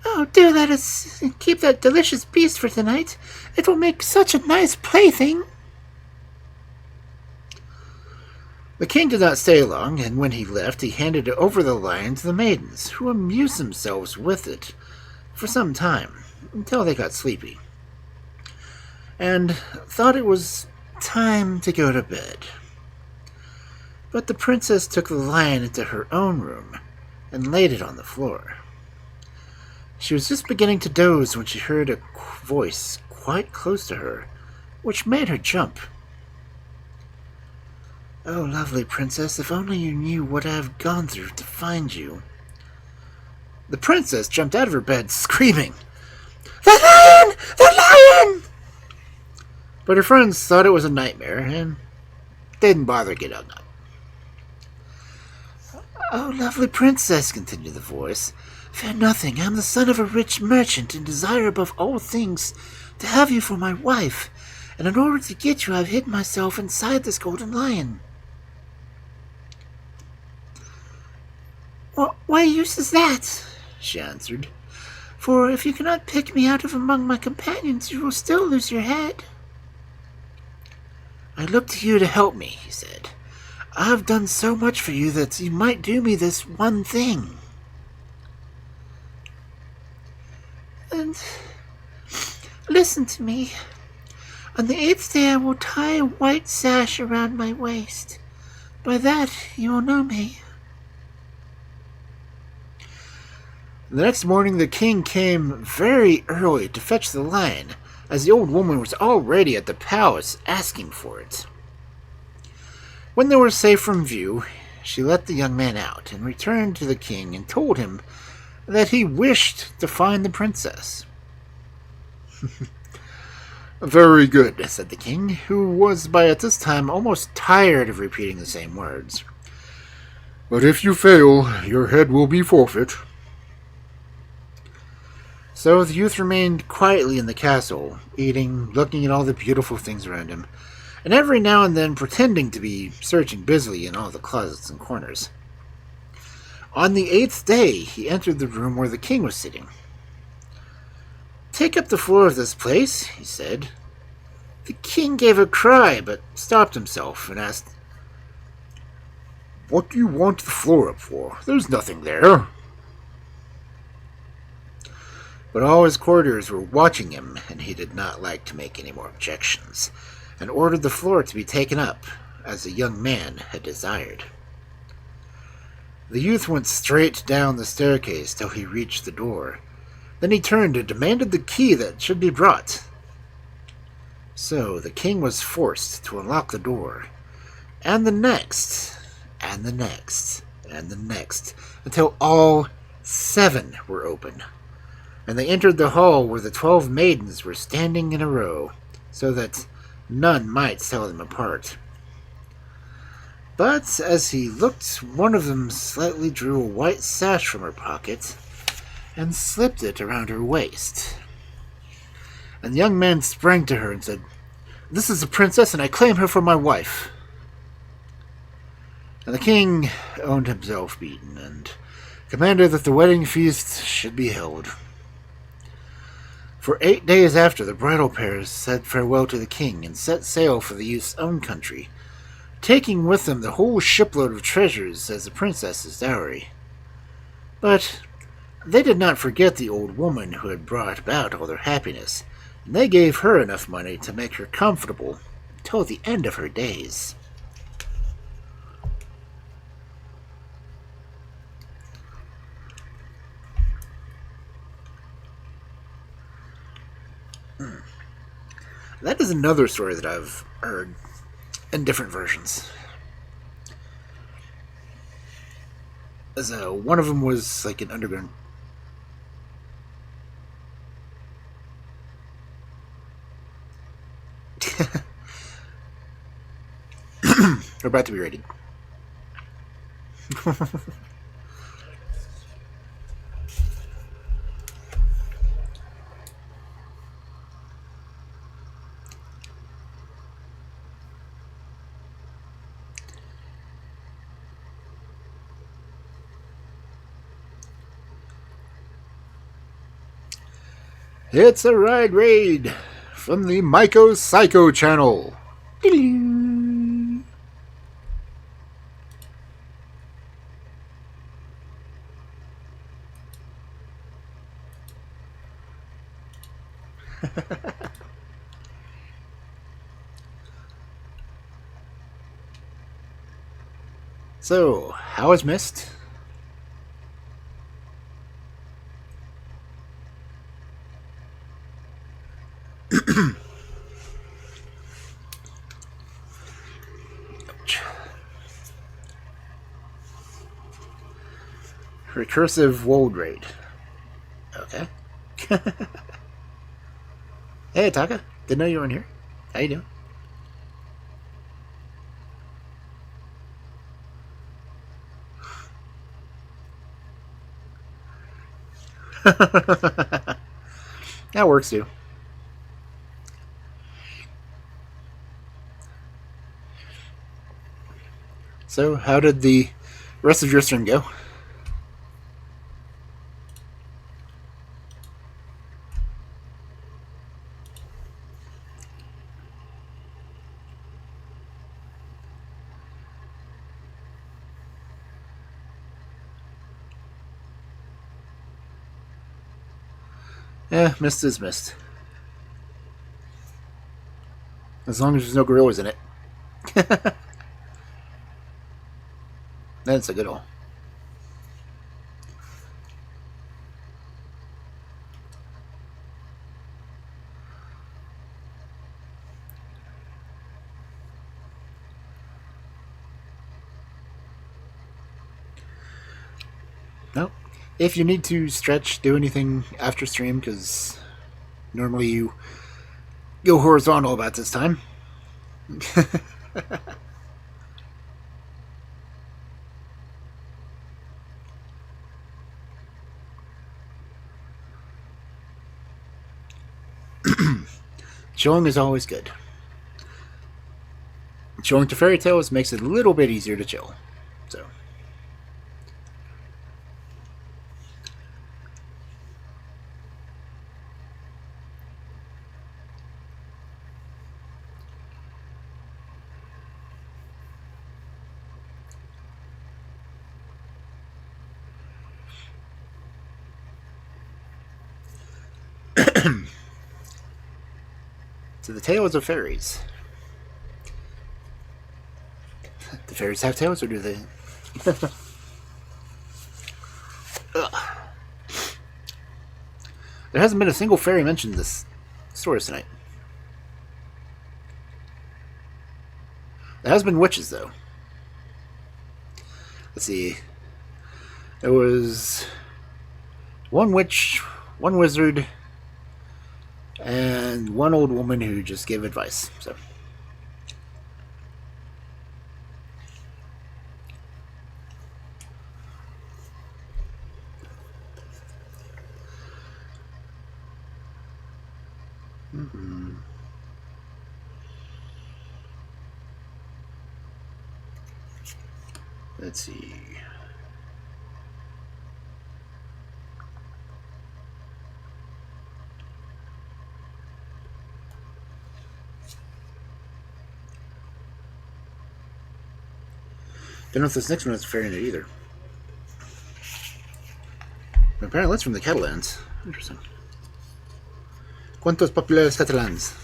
"Oh, do let us keep that delicious beast for tonight. It will make such a nice plaything." The king did not stay long, and when he left, he handed over the lion to the maidens, who amused themselves with it for some time, until they got sleepy, and thought it was time to go to bed. But the princess took the lion into her own room and laid it on the floor. She was just beginning to doze when she heard a voice quite close to her, which made her jump. Oh, lovely princess, if only you knew what I have gone through to find you. The princess jumped out of her bed, screaming, "The lion! The lion!" But her friends thought it was a nightmare and didn't bother getting up. Oh, lovely princess, continued the voice, fear nothing. I am the son of a rich merchant and desire above all things to have you for my wife. And in order to get you, I have hidden myself inside this golden lion. Well, what use is that? She answered. For if you cannot pick me out of among my companions, you will still lose your head. I look to you to help me, he said. I have done so much for you that you might do me this one thing. And listen to me. On the 8th day I will tie a white sash around my waist. By that you will know me. The next morning the king came very early to fetch the lion, as the old woman was already at the palace asking for it. When they were safe from view, she let the young man out and returned to the king and told him that he wished to find the princess. Very good, said the king, who was by at this time almost tired of repeating the same words. But if you fail, your head will be forfeit. So the youth remained quietly in the castle, eating, looking at all the beautiful things around him, and every now and then pretending to be searching busily in all the closets and corners. On the 8th day, he entered the room where the king was sitting. Take up the floor of this place, he said. The king gave a cry, but stopped himself and asked, What do you want the floor up for? There's nothing there. But all his courtiers were watching him, and he did not like to make any more objections, and ordered the floor to be taken up, as the young man had desired. The youth went straight down the staircase till he reached the door. Then he turned and demanded the key that should be brought. So the king was forced to unlock the door, and the next, and the next, and the next, until all 7 were open. And they entered the hall where the 12 maidens were standing in a row, so that none might tell them apart. But as he looked, one of them slightly drew a white sash from her pocket and slipped it around her waist. And the young man sprang to her and said, This is the princess, and I claim her for my wife. And the king owned himself beaten, and commanded that the wedding feast should be held. For 8 days after, the bridal pairs said farewell to the king and set sail for the youth's own country, taking with them the whole shipload of treasures as the princess's dowry. But they did not forget the old woman who had brought about all their happiness, and they gave her enough money to make her comfortable till the end of her days. That is another story that I've heard in different versions. As one of them was like an underground. We're about to be raided. It's a ride raid from the Maiko Psycho channel. So, how is Mist? Recursive wold raid. Okay. Hey, Taka. Didn't know you were in here. How you doing? That works too. So, how did the rest of your stream go? Yeah, missed is missed. As long as there's no gorillas in it. That's a good one. No. If you need to stretch, do anything after stream, because normally you go horizontal about this time. Chilling is always good. Chilling to fairy tales makes it a little bit easier to chill. So. So the tales of fairies. The fairies have tails, or do they? There hasn't been a single fairy mentioned in this story tonight. There has been witches, though. Let's see. There was one witch, one wizard, and one old woman who just gave advice. So. Let's see. Don't know if this next one has a fairy in it either. But apparently that's from the Catalans. Interesting. ¿Cuántos populares catalans?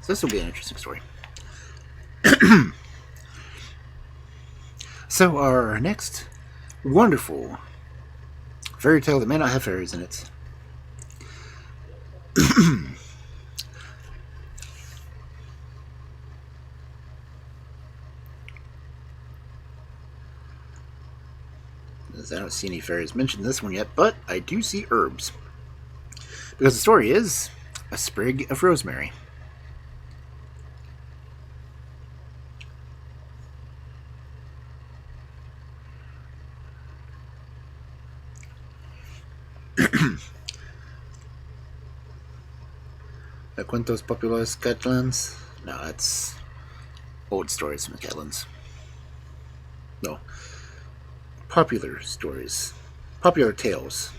So this will be an interesting story. So our next wonderful fairy tale that may not have fairies in it. As I don't see any fairies mentioned in this one yet, but I do see herbs. Because the story is a sprig of rosemary. Cuentos populares catalans? No, that's old stories from the Catalans. No. Popular stories. Popular tales.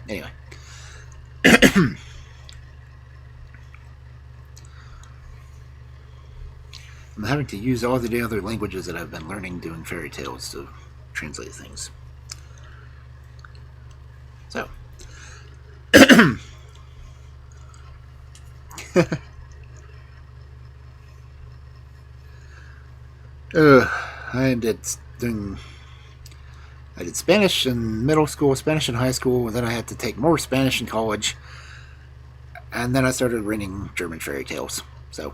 Anyway. I'm having to use all the other languages that I've been learning doing fairy tales to translate things. So. I ended doing I did Spanish in middle school, Spanish in high school, and then I had to take more Spanish in college. And then I started reading German fairy tales. So.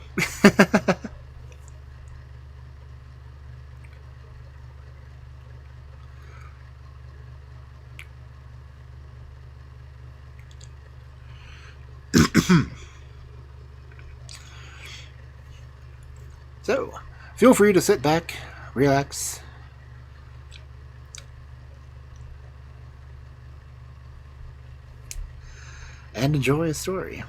So, feel free to sit back, relax, and enjoy a story.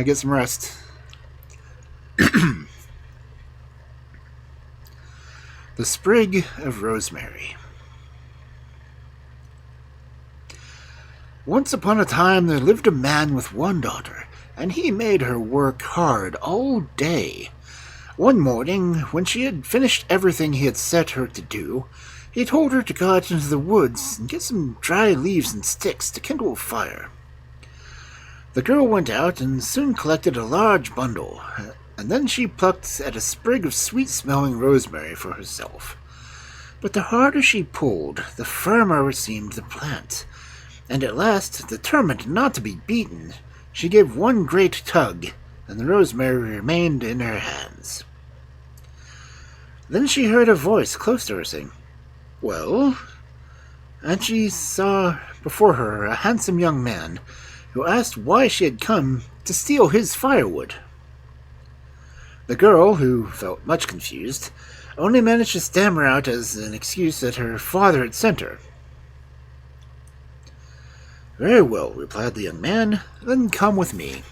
Get some rest. The Sprig of Rosemary. Once upon a time there lived a man with one daughter, and he made her work hard all day. One morning, when she had finished everything he had set her to do, he told her to go out into the woods and get some dry leaves and sticks to kindle a fire. The girl went out and soon collected a large bundle, and then she plucked at a sprig of sweet-smelling rosemary for herself. But the harder she pulled, the firmer seemed the plant, and at last, determined not to be beaten, she gave one great tug, and the rosemary remained in her hands. Then she heard a voice close to her saying, "Well?" And she saw before her a handsome young man, who asked why she had come to steal his firewood. The girl, who felt much confused, only managed to stammer out as an excuse that her father had sent her. "Very well," replied the young man, "then come with me."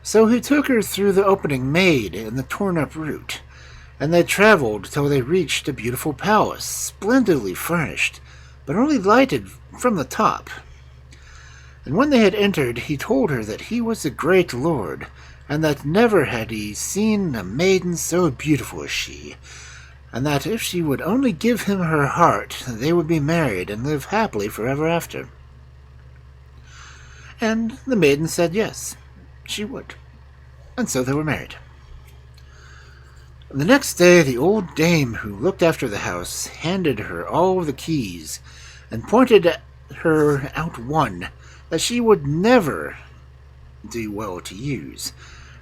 So he took her through the opening made in the torn-up root, and they traveled till they reached a beautiful palace, splendidly furnished, but only lighted from the top. And when they had entered, he told her that he was a great lord, and that never had he seen a maiden so beautiful as she, and that if she would only give him her heart, they would be married and live happily forever after. And the maiden said yes, she would, and so they were married. The next day the old dame who looked after the house handed her all the keys, and pointed her out one that she would never do well to use,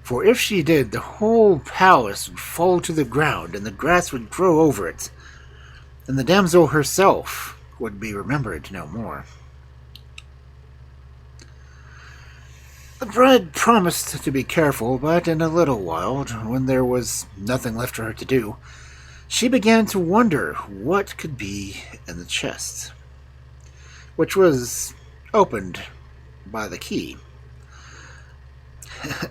for if she did, the whole palace would fall to the ground, and the grass would grow over it, and the damsel herself would be remembered no more. The bride promised to be careful, but in a little while, when there was nothing left for her to do, she began to wonder what could be in the chest, which was opened by the key.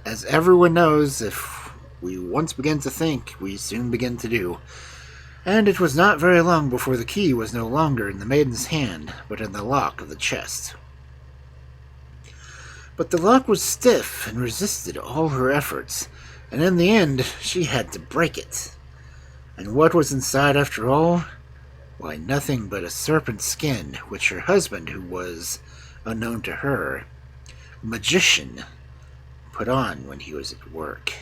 As everyone knows, if we once begin to think, we soon begin to do. And it was not very long before the key was no longer in the maiden's hand, but in the lock of the chest. But the lock was stiff and resisted all her efforts, and in the end she had to break it. And what was inside after all? Why, nothing but a serpent's skin, which her husband, who was, unknown to her, a magician, put on when he was at work.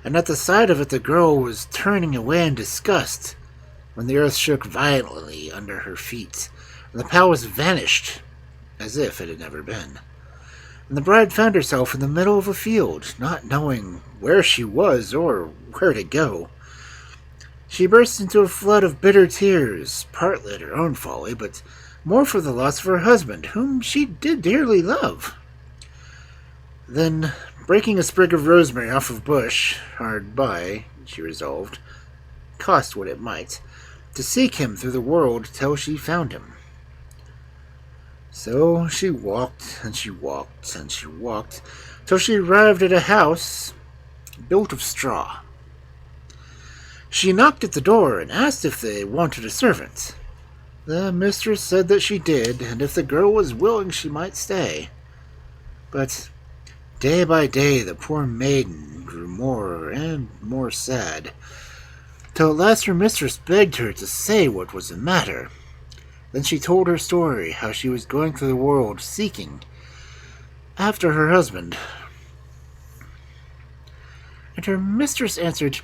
And at the sight of it the girl was turning away in disgust, when the earth shook violently under her feet, and the palace vanished as if it had never been. And the bride found herself in the middle of a field, not knowing where she was or where to go. She burst into a flood of bitter tears, partly at her own folly, but more for the loss of her husband, whom she did dearly love. Then, breaking a sprig of rosemary off of a bush hard by, she resolved, cost what it might, to seek him through the world till she found him. So she walked, and she walked, and she walked, till she arrived at a house built of straw. She knocked at the door and asked if they wanted a servant. The mistress said that she did, and if the girl was willing she might stay. But day by day the poor maiden grew more and more sad, till at last her mistress begged her to say what was the matter. Then she told her story, how she was going through the world seeking after her husband. And her mistress answered,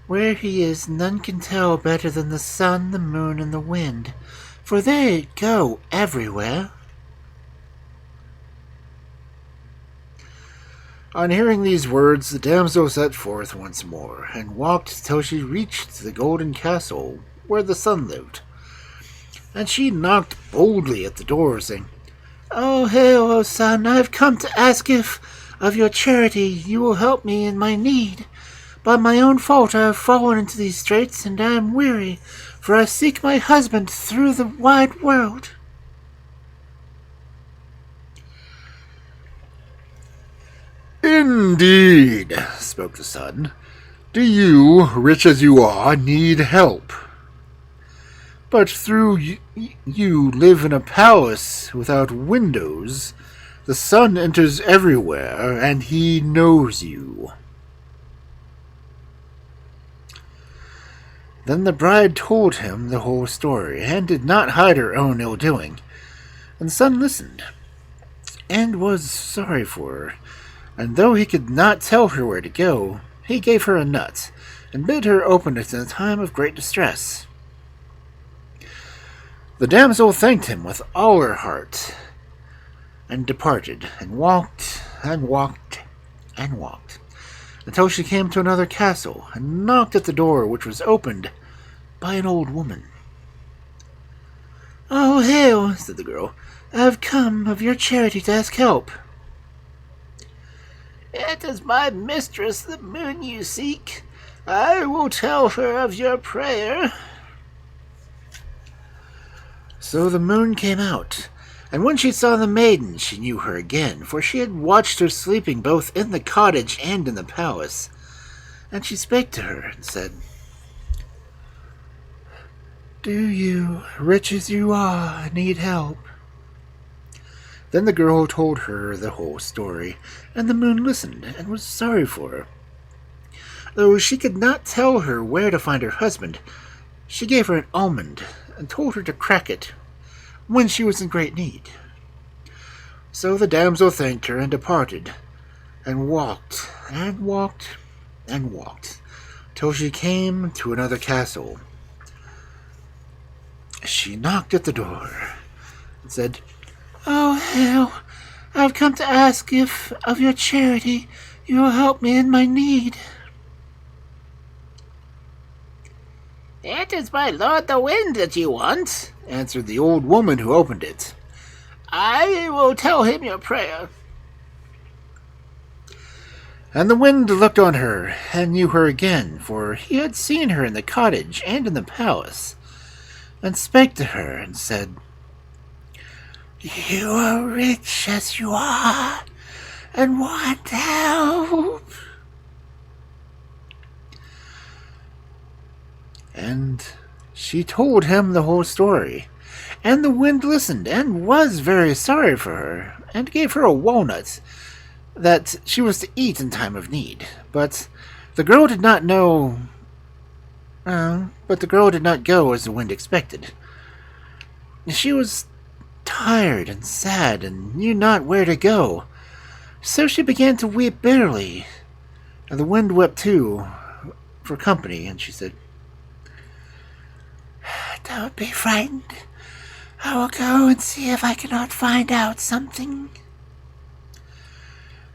"Where he is, none can tell better than the sun, the moon, and the wind, for they go everywhere." On hearing these words, the damsel set forth once more, and walked till she reached the golden castle where the sun lived. And she knocked boldly at the door, saying, "Oh, hail, O sun, I have come to ask if, of your charity, you will help me in my need. By my own fault I have fallen into these straits, and I am weary, for I seek my husband through the wide world." "Indeed," spoke the sun. "Do you, rich as you are, need help? But through you live in a palace without windows, the sun enters everywhere, and he knows you." Then the bride told him the whole story, and did not hide her own ill-doing. And the son listened, and was sorry for her. And though he could not tell her where to go, he gave her a nut, and bid her open it in a time of great distress. The damsel thanked him with all her heart, and departed, and walked, and walked, and walked, until she came to another castle, and knocked at the door, which was opened by an old woman. "Oh, hail," said the girl, "I have come of your charity to ask help." "It is my mistress, the moon, you seek. I will tell her of your prayer." So the moon came out, and when she saw the maiden, she knew her again, for she had watched her sleeping both in the cottage and in the palace. And she spake to her, and said, "Do you, rich as you are, need help?" Then the girl told her the whole story, and the moon listened, and was sorry for her. Though she could not tell her where to find her husband, she gave her an almond, and told her to crack it when she was in great need. So the damsel thanked her, and departed, and walked, and walked, and walked, till she came to another castle. She knocked at the door, and said, "Oh, hail, I have come to ask if, of your charity, you will help me in my need." "It is my lord the wind that you want," answered the old woman who opened it. "I will tell him your prayer." And the wind looked on her, and knew her again, for he had seen her in the cottage and in the palace, and spake to her, and said, "You are rich as you are, and want help." And she told him the whole story, and the wind listened, and was very sorry for her, and gave her a walnut that she was to eat in time of need. But the girl did not go as the wind expected. She was tired and sad, and knew not where to go. So she began to weep bitterly, and the wind wept too, for company, and she said, "Don't be frightened. I will go and see if I cannot find out something."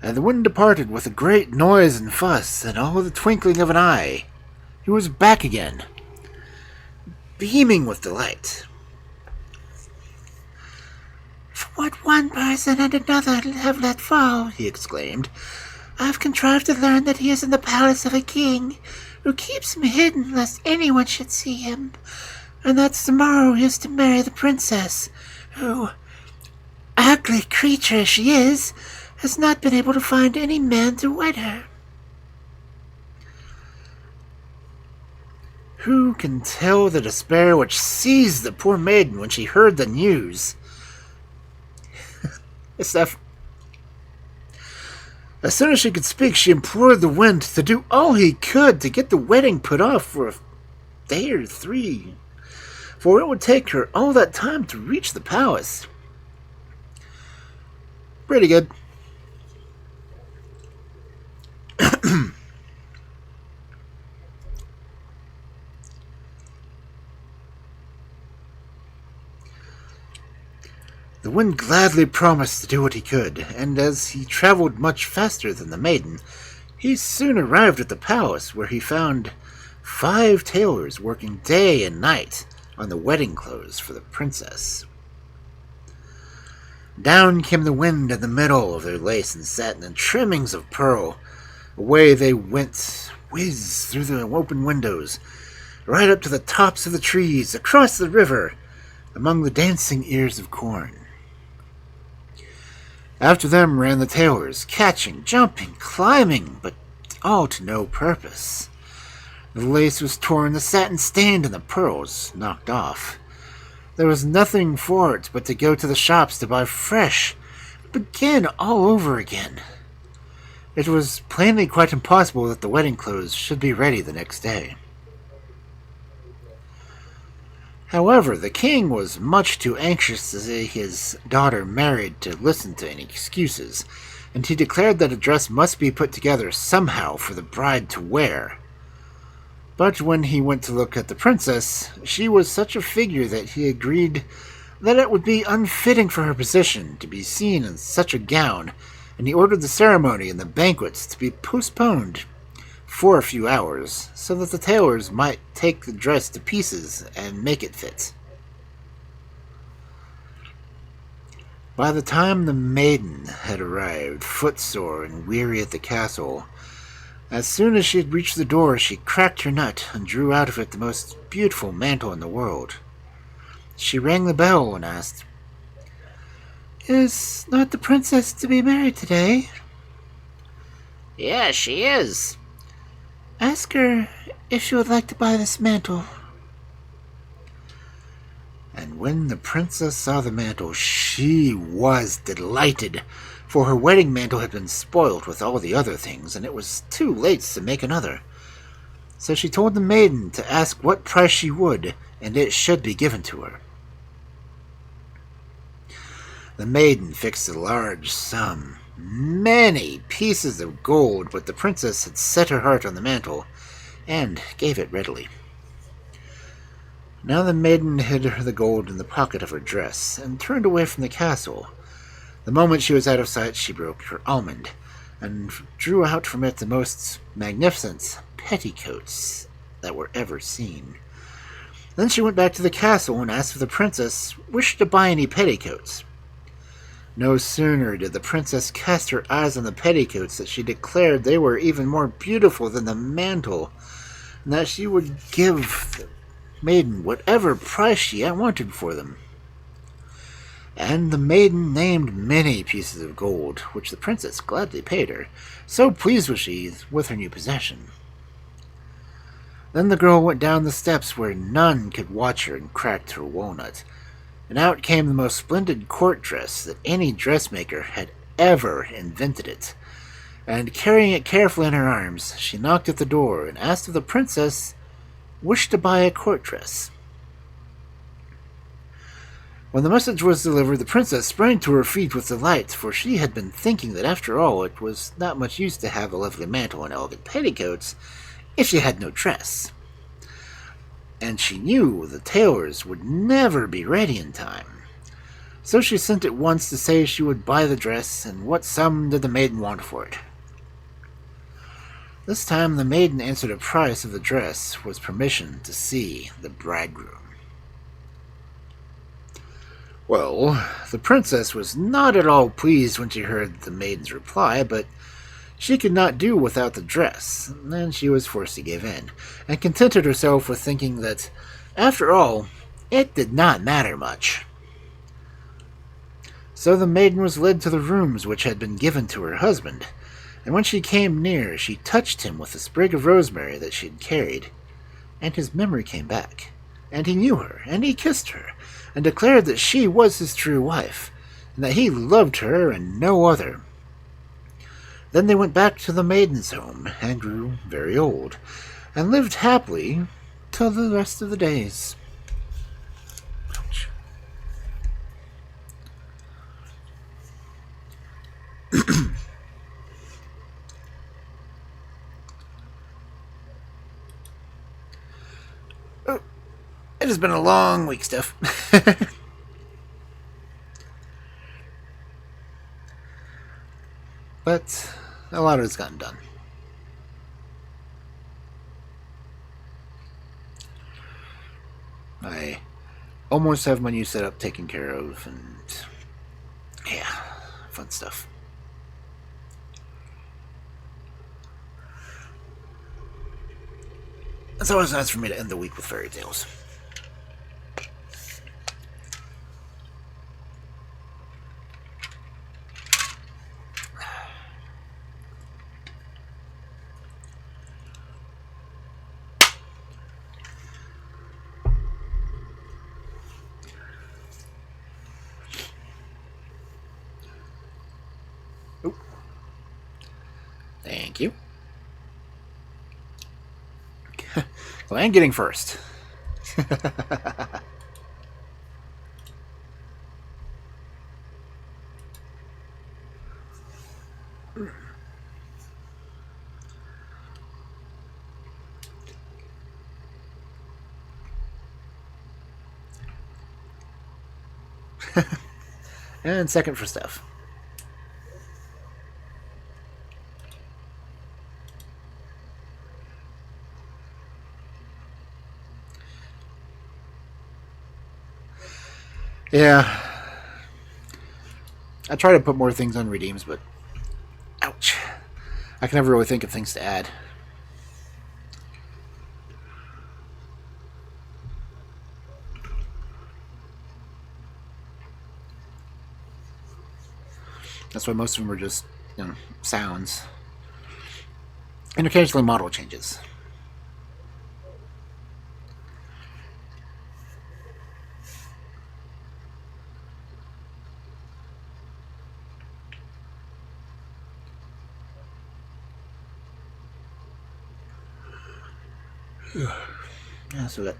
And the wind departed with a great noise and fuss, and all the twinkling of an eye. He was back again, beaming with delight. "For what one person and another have let fall," he exclaimed, "I have contrived to learn that he is in the palace of a king, who keeps him hidden lest anyone should see him, and that tomorrow he is to marry the princess, who, ugly creature as she is, has not been able to find any man to wed her." Who can tell the despair which seized the poor maiden when she heard the news? As soon as she could speak, she implored the wind to do all he could to get the wedding put off for a day or three, for it would take her all that time to reach the palace. Pretty good. The wind gladly promised to do what he could, and as he traveled much faster than the maiden, he soon arrived at the palace, where he found 5 tailors working day and night on the wedding clothes for the princess. Down came the wind in the middle of their lace and satin and trimmings of pearl. Away they went, whiz through the open windows, right up to the tops of the trees, across the river, among the dancing ears of corn. After them ran the tailors, catching, jumping, climbing, but all to no purpose. The lace was torn, the satin stained, and the pearls knocked off. There was nothing for it but to go to the shops to buy fresh, and begin all over again. It was plainly quite impossible that the wedding clothes should be ready the next day. However, the king was much too anxious to see his daughter married to listen to any excuses, and he declared that a dress must be put together somehow for the bride to wear. But when he went to look at the princess, she was such a figure that he agreed that it would be unfitting for her position to be seen in such a gown, and he ordered the ceremony and the banquets to be postponed for a few hours, so that the tailors might take the dress to pieces and make it fit. By the time the maiden had arrived, footsore and weary at the castle, as soon as she had reached the door, she cracked her nut and drew out of it the most beautiful mantle in the world. She rang the bell and asked, "Is not the princess to be married today?" "Yes, she is." "Ask her if she would like to buy this mantle." And when the princess saw the mantle, she was delighted, for her wedding mantle had been spoiled with all the other things, and it was too late to make another. So she told the maiden to ask what price she would, and it should be given to her. The maiden fixed a large sum, many pieces of gold, but the princess had set her heart on the mantle, and gave it readily. Now the maiden hid the gold in the pocket of her dress, and turned away from the castle. The moment she was out of sight, she broke her almond, and drew out from it the most magnificent petticoats that were ever seen. Then she went back to the castle and asked if the princess wished to buy any petticoats. No sooner did the princess cast her eyes on the petticoats that she declared they were even more beautiful than the mantle, and that she would give the maiden whatever price she wanted for them. And the maiden named many pieces of gold, which the princess gladly paid her, so pleased was she with her new possession. Then the girl went down the steps where none could watch her and cracked her walnut, and out came the most splendid court dress that any dressmaker had ever invented it. And carrying it carefully in her arms, she knocked at the door and asked if the princess wished to buy a court dress. When the message was delivered, the princess sprang to her feet with delight, for she had been thinking that after all it was not much use to have a lovely mantle and elegant petticoats if she had no dress. And she knew the tailors would never be ready in time. So she sent at once to say she would buy the dress, and what sum did the maiden want for it. This time the maiden answered a price of the dress was permission to see the bridegroom. Well, the princess was not at all pleased when she heard the maiden's reply, but she could not do without the dress, and she was forced to give in, and contented herself with thinking that, after all, it did not matter much. So the maiden was led to the rooms which had been given to her husband, and when she came near, she touched him with the sprig of rosemary that she had carried, and his memory came back, and he knew her, and he kissed her, and declared that she was his true wife, and that he loved her and no other. Then they went back to the maiden's home and grew very old, and lived happily till the rest of the days. Ouch. Oh, it has been a long week, Steph. But a lot of it's gotten done. I almost have my new setup taken care of, and yeah, fun stuff. It's always nice for me to end the week with fairy tales. Oh, thank you. Well, I'm getting first. And second for Steph. Yeah. I try to put more things on redeems, but ouch. I can never really think of things to add. That's why most of them are just, sounds. And occasionally model changes. Yeah, so we got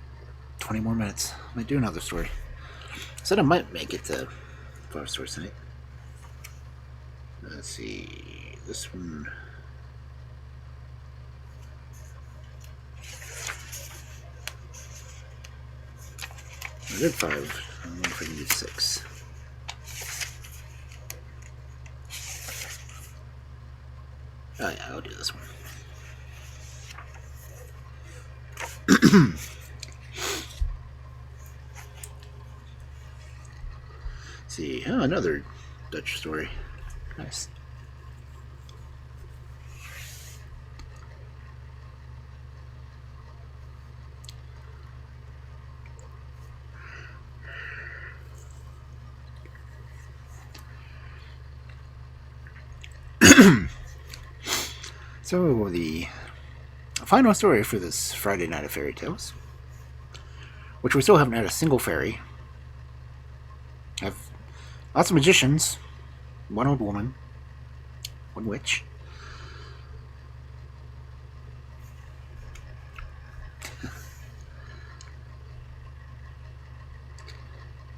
20 more minutes. I might do another story. I said I might make it to 5 stories tonight. Let's see. This one. I did 5. I don't know if I can do 6. Oh yeah, I'll do this one. See, oh, another Dutch story. Nice. So, the final story for this Friday night of fairy tales, which we still haven't had a single fairy. I have lots of magicians, one old woman, one witch.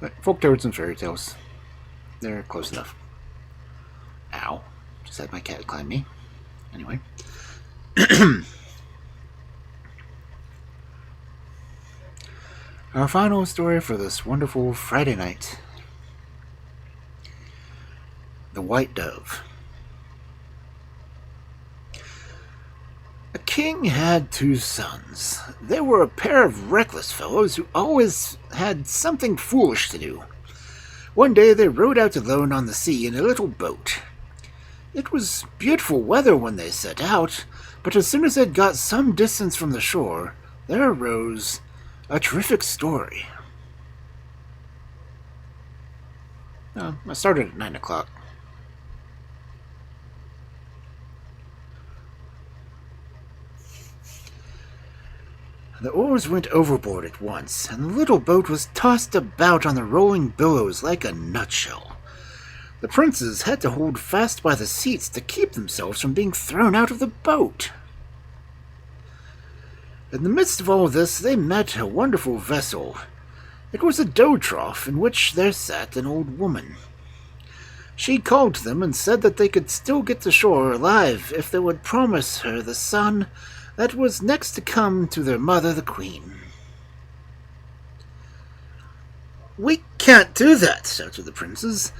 But folk tales and fairy tales, they're close enough. Ow. Just had my cat climb me. Anyway. Our final story for this wonderful Friday night. The White Dove. A king had 2 sons. They were a pair of reckless fellows who always had something foolish to do. One day they rowed out alone on the sea in a little boat. It was beautiful weather when they set out, but as soon as they'd got some distance from the shore, there arose a terrific story. I started at 9 o'clock. The oars went overboard at once, and the little boat was tossed about on the rolling billows like a nutshell. The princes had to hold fast by the seats to keep themselves from being thrown out of the boat. In the midst of all this, they met a wonderful vessel. It was a dough trough in which there sat an old woman. She called to them and said that they could still get to shore alive if they would promise her the son that was next to come to their mother, the queen. "We can't do that," shouted the princes.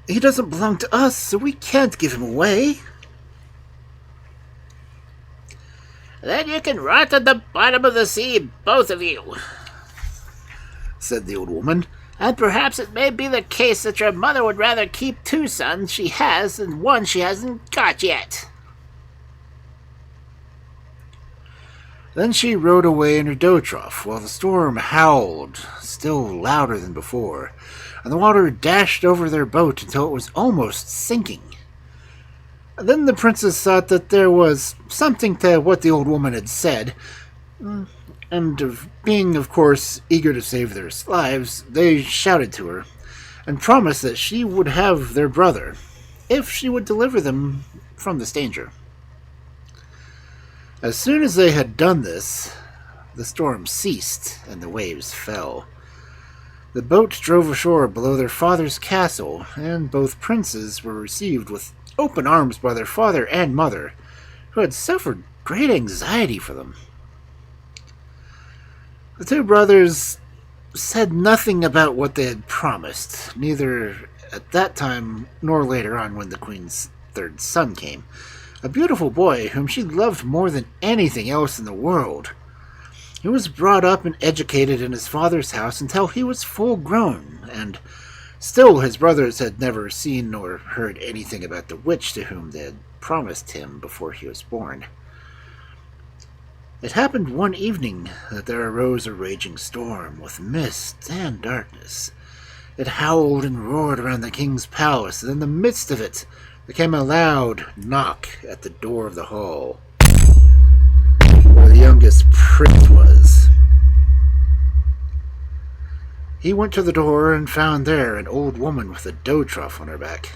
"He doesn't belong to us, so we can't give him away." "Then you can rot at the bottom of the sea, both of you," said the old woman. "and perhaps it may be the case that your mother would rather keep 2 sons she has than one she hasn't got yet." Then she rowed away in her dough trough, while the storm howled, still louder than before, and the water dashed over their boat until it was almost sinking. Then the princes thought that there was something to what the old woman had said, and being, of course, eager to save their lives, they shouted to her, and promised that she would have their brother, if she would deliver them from this danger. As soon as they had done this, the storm ceased, and the waves fell. The boat drove ashore below their father's castle, and both princes were received with open arms by their father and mother, who had suffered great anxiety for them. The 2 brothers said nothing about what they had promised, neither at that time nor later on when the queen's 3rd son came, a beautiful boy whom she loved more than anything else in the world. He was brought up and educated in his father's house until he was full grown, and still his brothers had never seen nor heard anything about the witch to whom they had promised him before he was born. It happened one evening that there arose a raging storm with mist and darkness. It howled and roared around the king's palace, and in the midst of it there came a loud knock at the door of the hall, where the youngest prince was. He went to the door and found there an old woman with a dough trough on her back.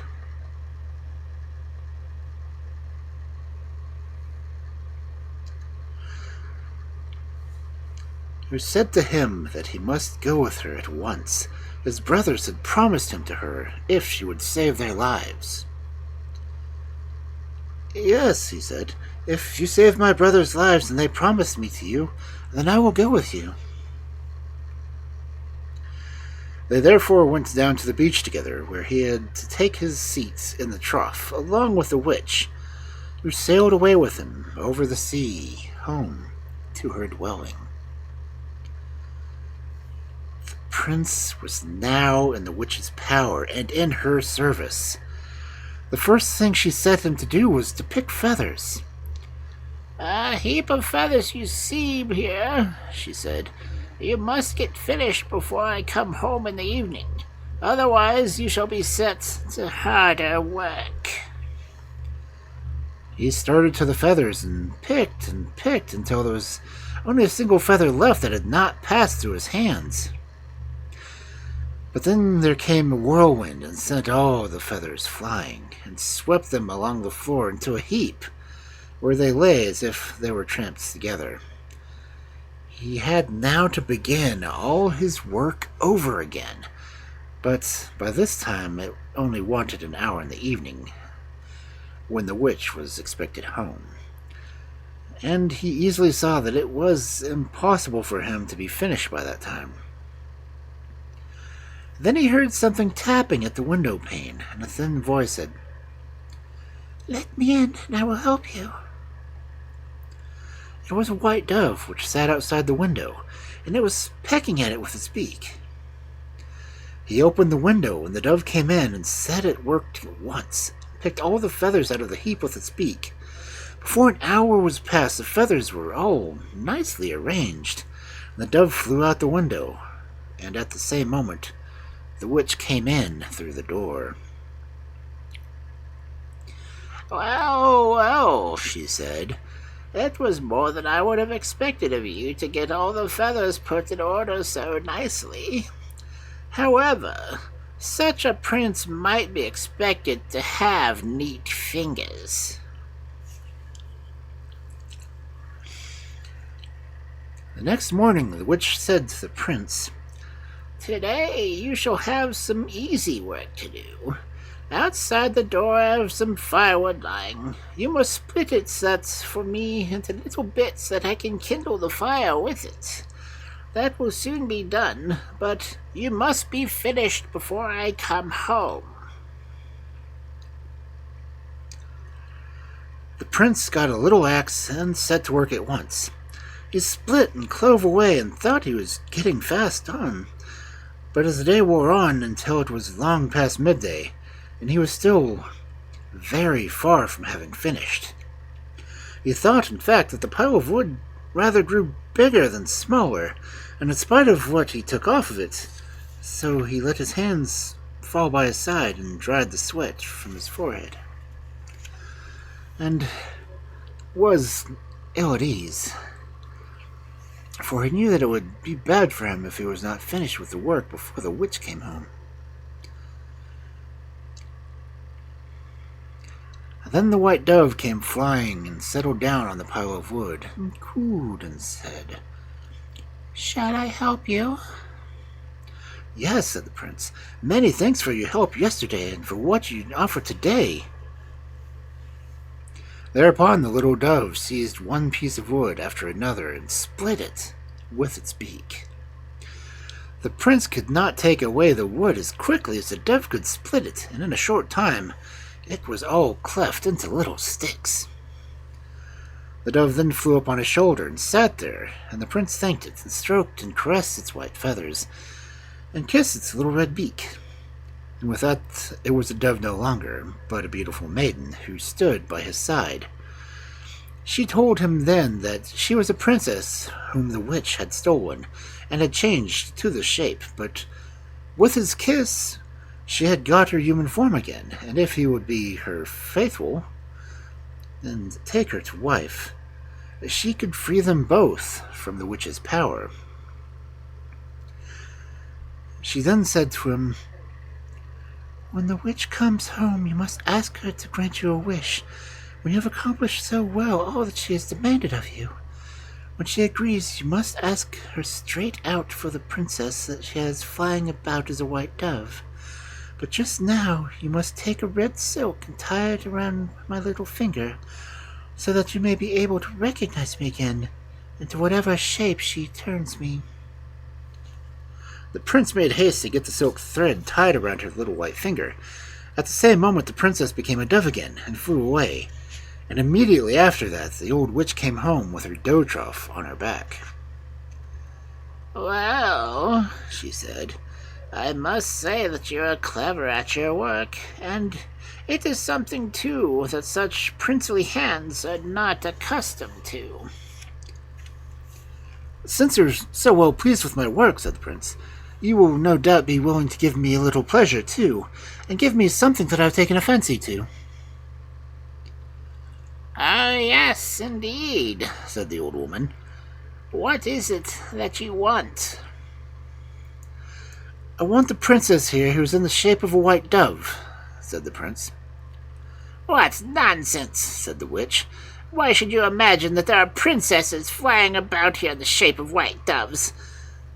Who said to him that he must go with her at once. His brothers had promised him to her if she would save their lives. "Yes," he said, "if you save my brothers' lives and they promised me to you, then I will go with you." They therefore went down to the beach together, where he had to take his seat in the trough, along with the witch, who sailed away with him over the sea, home to her dwelling. The prince was now in the witch's power and in her service. The first thing she set him to do was to pick feathers. "A heap of feathers you see here," she said. "You must get finished before I come home in the evening. Otherwise you shall be set to harder work." He started to the feathers and picked until there was only a single feather left that had not passed through his hands. But then there came a whirlwind and sent all the feathers flying, and swept them along the floor into a heap, where they lay as if they were tramped together. He had now to begin all his work over again, but by this time it only wanted an hour in the evening, when the witch was expected home, and he easily saw that it was impossible for him to be finished by that time. Then he heard something tapping at the window pane, and a thin voice said, "Let me in, and I will help you." It was a white dove which sat outside the window, and it was pecking at it with its beak. He opened the window, and the dove came in and set at work at once, picked all the feathers out of the heap with its beak. Before an hour was past, the feathers were all nicely arranged, and the dove flew out the window, and at the same moment the witch came in through the door. "Well, well," she said, "it was more than I would have expected of you to get all the feathers put in order so nicely. However, Such a prince might be expected to have neat fingers. The next morning the witch said to the prince, Today you shall have some easy work to do. Outside the door I have some firewood lying. You must split it so that's for me into little bits that I can kindle the fire with it. That will soon be done, but you must be finished before I come home. The prince got a little axe and set to work at once. He split and clove away and thought he was getting fast on. But as the day wore on until it was long past midday, and he was still very far from having finished. He thought, in fact, that the pile of wood rather grew bigger than smaller, and in spite of what he took off of it, so he let his hands fall by his side and dried the sweat from his forehead, and was ill at ease, for he knew that it would be bad for him if he was not finished with the work before the witch came home. Then the white dove came flying and settled down on the pile of wood and cooed and said, Shall I help you? Yes, said the prince. Many thanks for your help yesterday and for what you offer today. Thereupon the little dove seized one piece of wood after another and split it with its beak. The prince could not take away the wood as quickly as the dove could split it, and in a short time it was all cleft into little sticks. The dove then flew up on his shoulder and sat there, and the prince thanked it and stroked and caressed its white feathers and kissed its little red beak. And with that it was a dove no longer, but a beautiful maiden who stood by his side. She told him then that she was a princess whom the witch had stolen and had changed to the shape, but with his kiss she had got her human form again, and if he would be her faithful and take her to wife, she could free them both from the witch's power. She then said to him, When the witch comes home, you must ask her to grant you a wish. When you have accomplished so well all that she has demanded of you, when she agrees, you must ask her straight out for the princess that she has flying about as a white dove. But just now you must take a red silk and tie it around my little finger, so that you may be able to recognize me again, into whatever shape she turns me. The prince made haste to get the silk thread tied around her little white finger. At the same moment the princess became a dove again, and flew away, and immediately after that the old witch came home with her dough trough on her back. Well, she said, I must say that you are clever at your work, and it is something, too, that such princely hands are not accustomed to. Since you're so well pleased with my work, said the prince, you will no doubt be willing to give me a little pleasure, too, and give me something that I've taken a fancy to. Oh, yes, indeed, said the old woman. What is it that you want? I want the princess here who's in the shape of a white dove, said the prince. What nonsense, said the witch. Why should you imagine that there are princesses flying about here in the shape of white doves?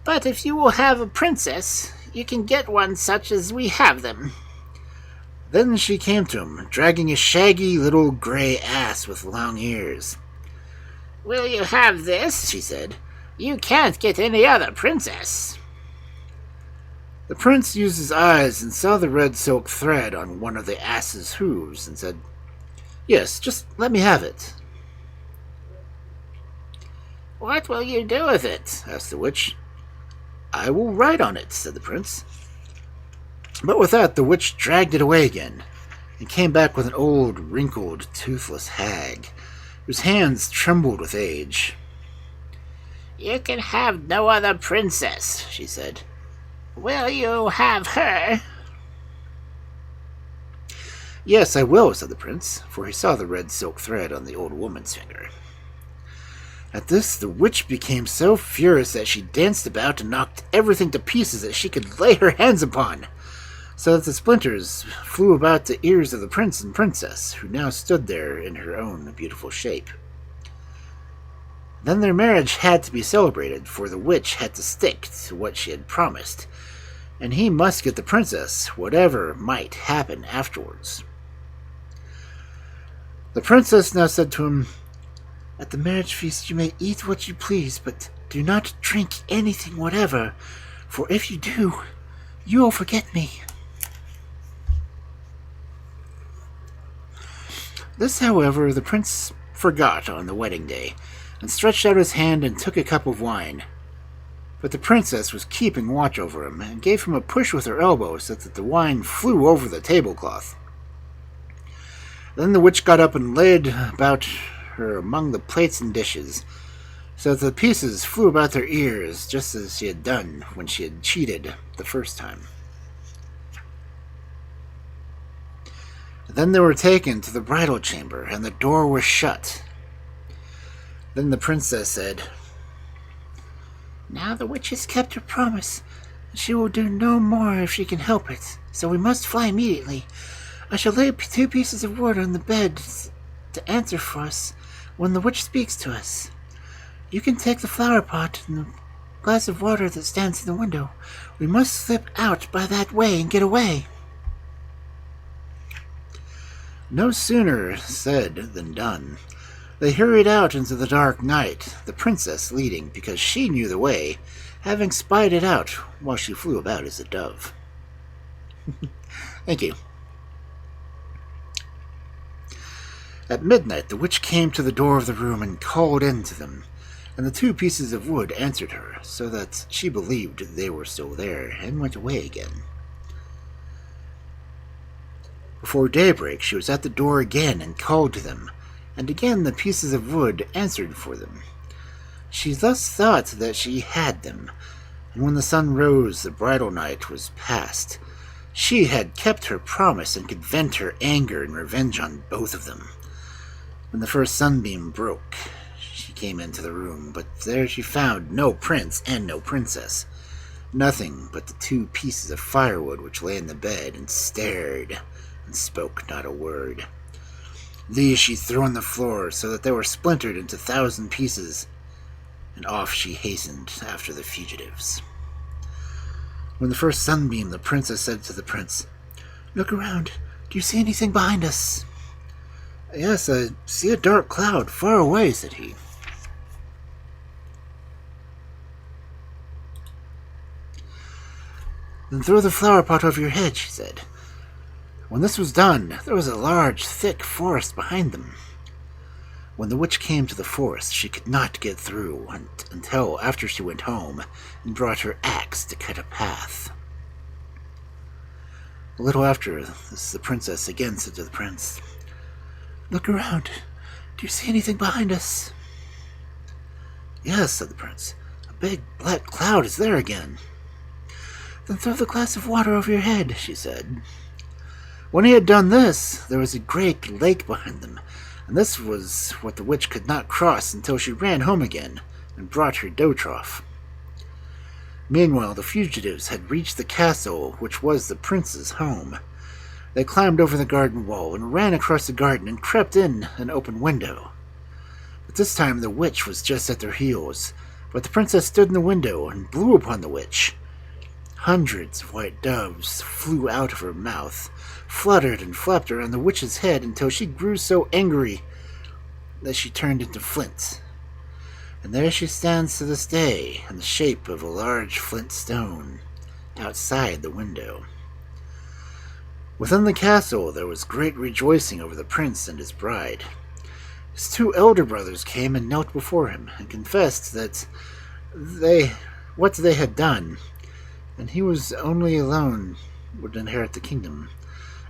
But if you will have a princess, you can get one such as we have them. Then she came to him, dragging a shaggy little gray ass with long ears. Will you have this? She said. You can't get any other princess. The prince used his eyes and saw the red silk thread on one of the ass's hooves and said, Yes, just let me have it. What will you do with it? Asked the witch. I will ride on it, said the prince. But with that the witch dragged it away again, and came back with an old, wrinkled, toothless hag, whose hands trembled with age. You can have no other princess, she said. Will you have her? Yes, I will, said the prince, for he saw the red silk thread on the old woman's finger. At this, the witch became so furious that she danced about and knocked everything to pieces that she could lay her hands upon. so that the splinters flew about the ears of the prince and princess, who now stood there in her own beautiful shape. Then their marriage had to be celebrated, for the witch had to stick to what she had promised, and he must get the princess, whatever might happen afterwards. The princess now said to him, "At the marriage feast you may eat what you please, but do not drink anything whatever, for if you do, you will forget me." This, however, the prince forgot on the wedding day, and stretched out his hand and took a cup of wine. But the princess was keeping watch over him, and gave him a push with her elbow so that the wine flew over the tablecloth. Then the witch got up and laid about her among the plates and dishes, so that the pieces flew about their ears, just as she had done when she had cheated the first time. Then they were taken to the bridal chamber, and the door was shut. Then the princess said, "Now the witch has kept her promise, and she will do no more if she can help it, so we must fly immediately. I shall lay 2 pieces of wood on the bed to answer for us when the witch speaks to us. You can take the flower pot and the glass of water that stands in the window. We must slip out by that way and get away." No sooner said than done. They hurried out into the dark night, the princess leading, because she knew the way, having spied it out while she flew about as a dove. Thank you. At midnight the witch came to the door of the room and called in to them, and the 2 pieces of wood answered her, so that she believed they were still there, and went away again. Before daybreak she was at the door again and called to them, and again the pieces of wood answered for them. She thus thought that she had them, and when the sun rose the bridal night was past. She had kept her promise and could vent her anger and revenge on both of them. When the first sunbeam broke, she came into the room, but there she found no prince and no princess. Nothing but the 2 pieces of firewood which lay in the bed, and stared and spoke not a word. These she threw on the floor so that they were splintered into 1,000 pieces, and off she hastened after the fugitives. When the first sunbeam, the princess said to the prince, "Look around. Do you see anything behind us?" "Yes, I see a dark cloud far away," said he. "Then throw the flower pot over your head," she said. When this was done, there was a large, thick forest behind them. When the witch came to the forest, she could not get through until after she went home and brought her axe to cut a path. A little after this, the princess again said to the prince, "Look around. Do you see anything behind us?" "Yes," said the prince. "A big black cloud is there again." "Then throw the glass of water over your head," she said. When he had done this, there was a great lake behind them, and this was what the witch could not cross until she ran home again and brought her dough trough. Meanwhile, the fugitives had reached the castle, which was the prince's home. They climbed over the garden wall and ran across the garden and crept in an open window. But this time the witch was just at their heels, but the princess stood in the window and blew upon the witch. Hundreds of white doves flew out of her mouth, fluttered and flapped around the witch's head until she grew so angry that she turned into flint. And there she stands to this day in the shape of a large flint stone outside the window. Within the castle there was great rejoicing over the prince and his bride. His 2 elder brothers came and knelt before him and confessed that what they had done, and he was only alone would inherit the kingdom,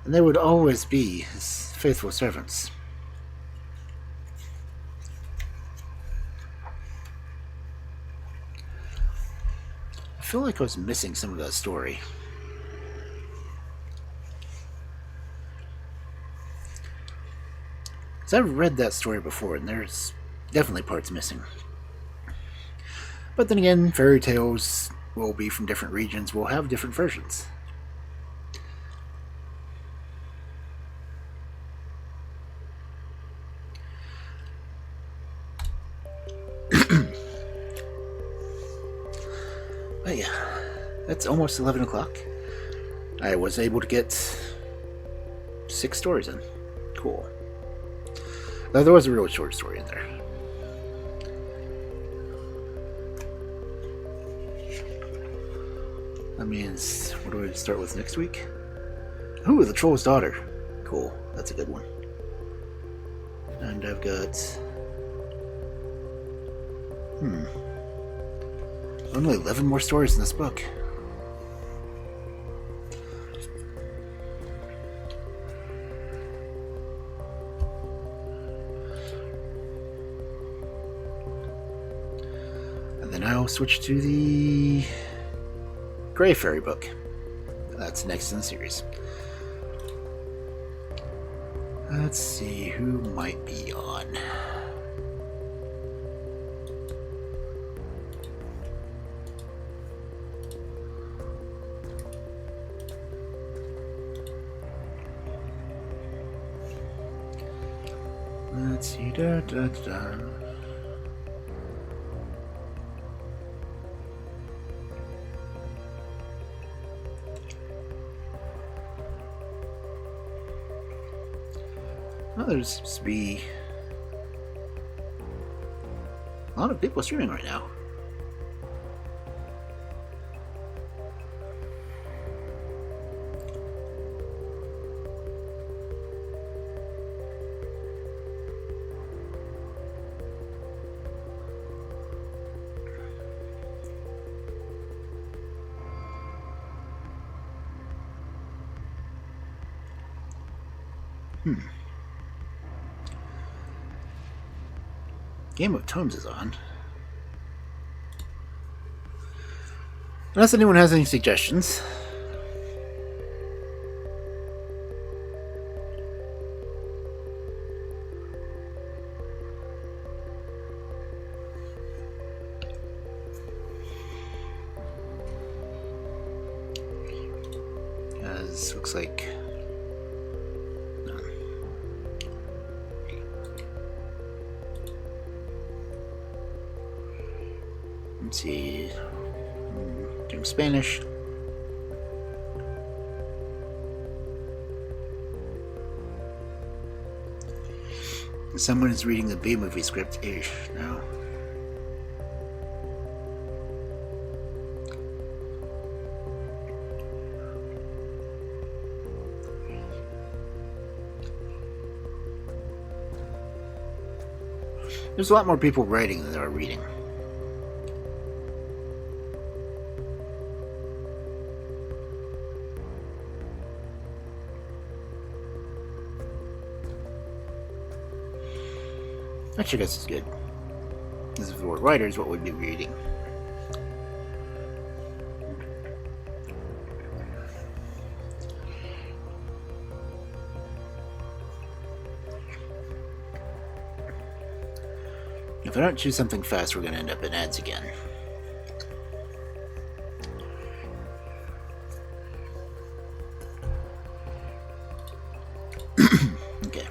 and they would always be his faithful servants. I feel like I was missing some of that story. Because I've read that story before, and there's definitely parts missing. But then again, fairy tales will be from different regions, will have different versions. Hey, it's almost 11 o'clock. I was able to get 6 stories in. Cool. Though there was a really short story in there. That means, what do we start with next week? Ooh, The Troll's Daughter. Cool, that's a good one. And I've got... only 11 more stories in this book. And then I'll switch to the Grey Fairy book. That's next in the series. Let's see who might be on. Let's see. Well, there seems to be a lot of people streaming right now. Game of Tomes is on. Unless anyone has any suggestions. As looks like let's see. Doing Spanish. Someone is reading the B-movie script ish now. There's a lot more people writing than there are reading. Which I guess is good. Because if we were writers, what would we be reading? If I don't choose something fast, we're going to end up in ads again. Okay.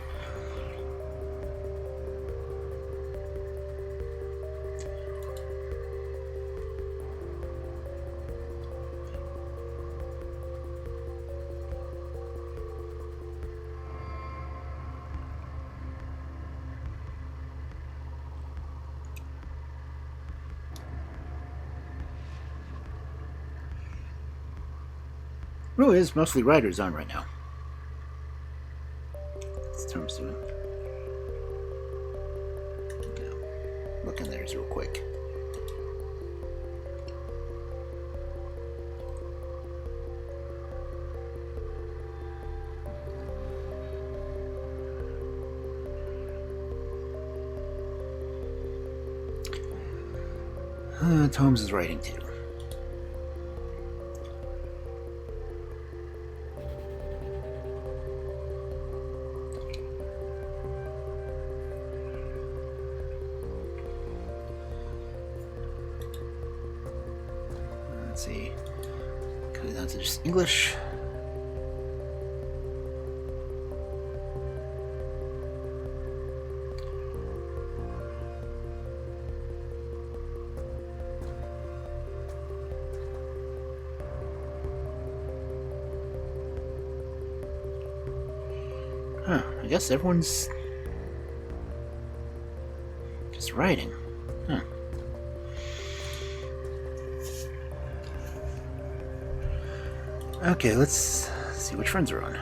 Really is mostly writers on right now. What's Tom's doing? Okay. Look in theirs real quick. Tom's is writing too. Let's see. Cut it down to just English. I guess everyone's just writing. Huh. Okay, let's see which friends are on.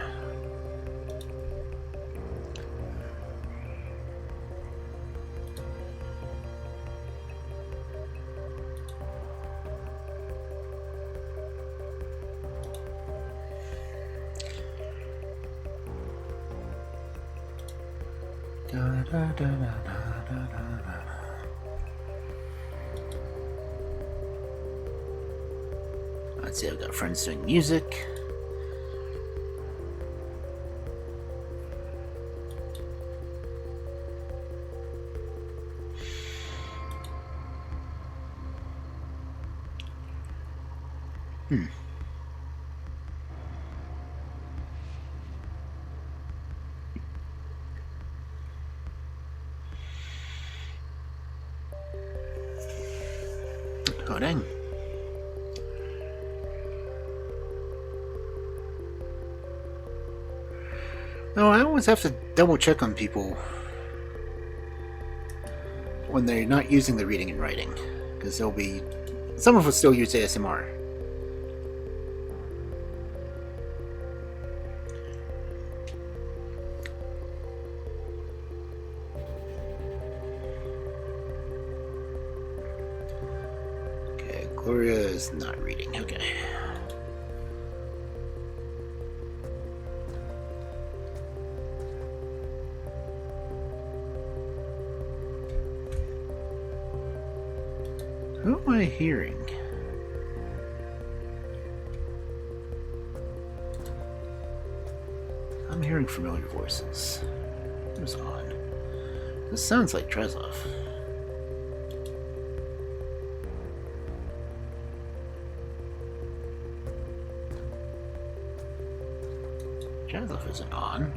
Let's see, I've got friends doing music. Oh, dang. No, I always have to double check on people when they're not using the reading and writing, because there'll be some of us still use ASMR. Okay, Gloria is not reading. Okay. Who am I hearing? I'm hearing familiar voices. Who's on? This sounds like Trezov. Trezov isn't on.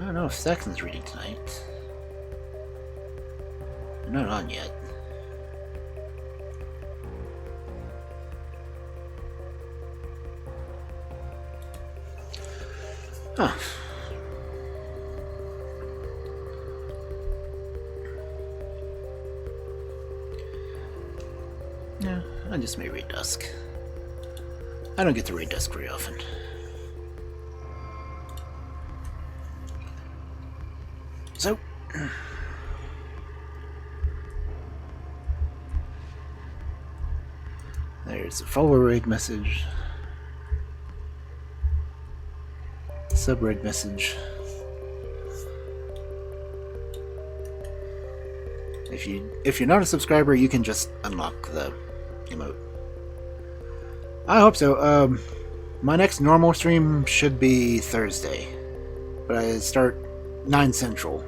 I don't know if Saxon's reading tonight. They're not on yet. Huh. Yeah, I just may read Dusk. I don't get to read Dusk very often. So, there's a follow raid message, sub raid message. If you're not a subscriber, you can just unlock the emote. I hope so. My next normal stream should be Thursday, but I start 9 Central.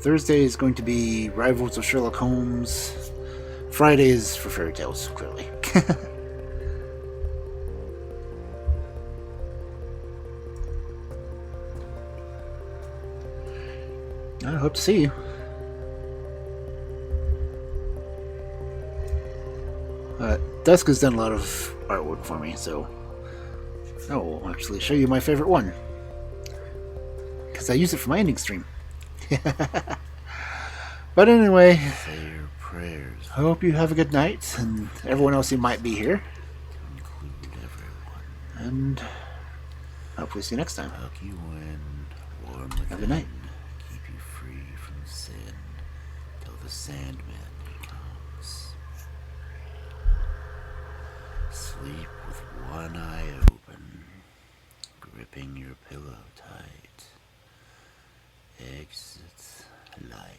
Thursday is going to be Rivals of Sherlock Holmes. Friday is for fairy tales, clearly. I hope to see you. Dusk has done a lot of artwork for me, so I will actually show you my favorite one, because I use it for my ending stream. But anyway, Say your prayers. I hope you have a good night, and everyone else who might be here. Include everyone. And hopefully see you next time. Hug you in, warm within. Have a good night. Keep you free from sin till the Sandman comes. Sleep with one eye open, gripping your pillow tight. Exit light.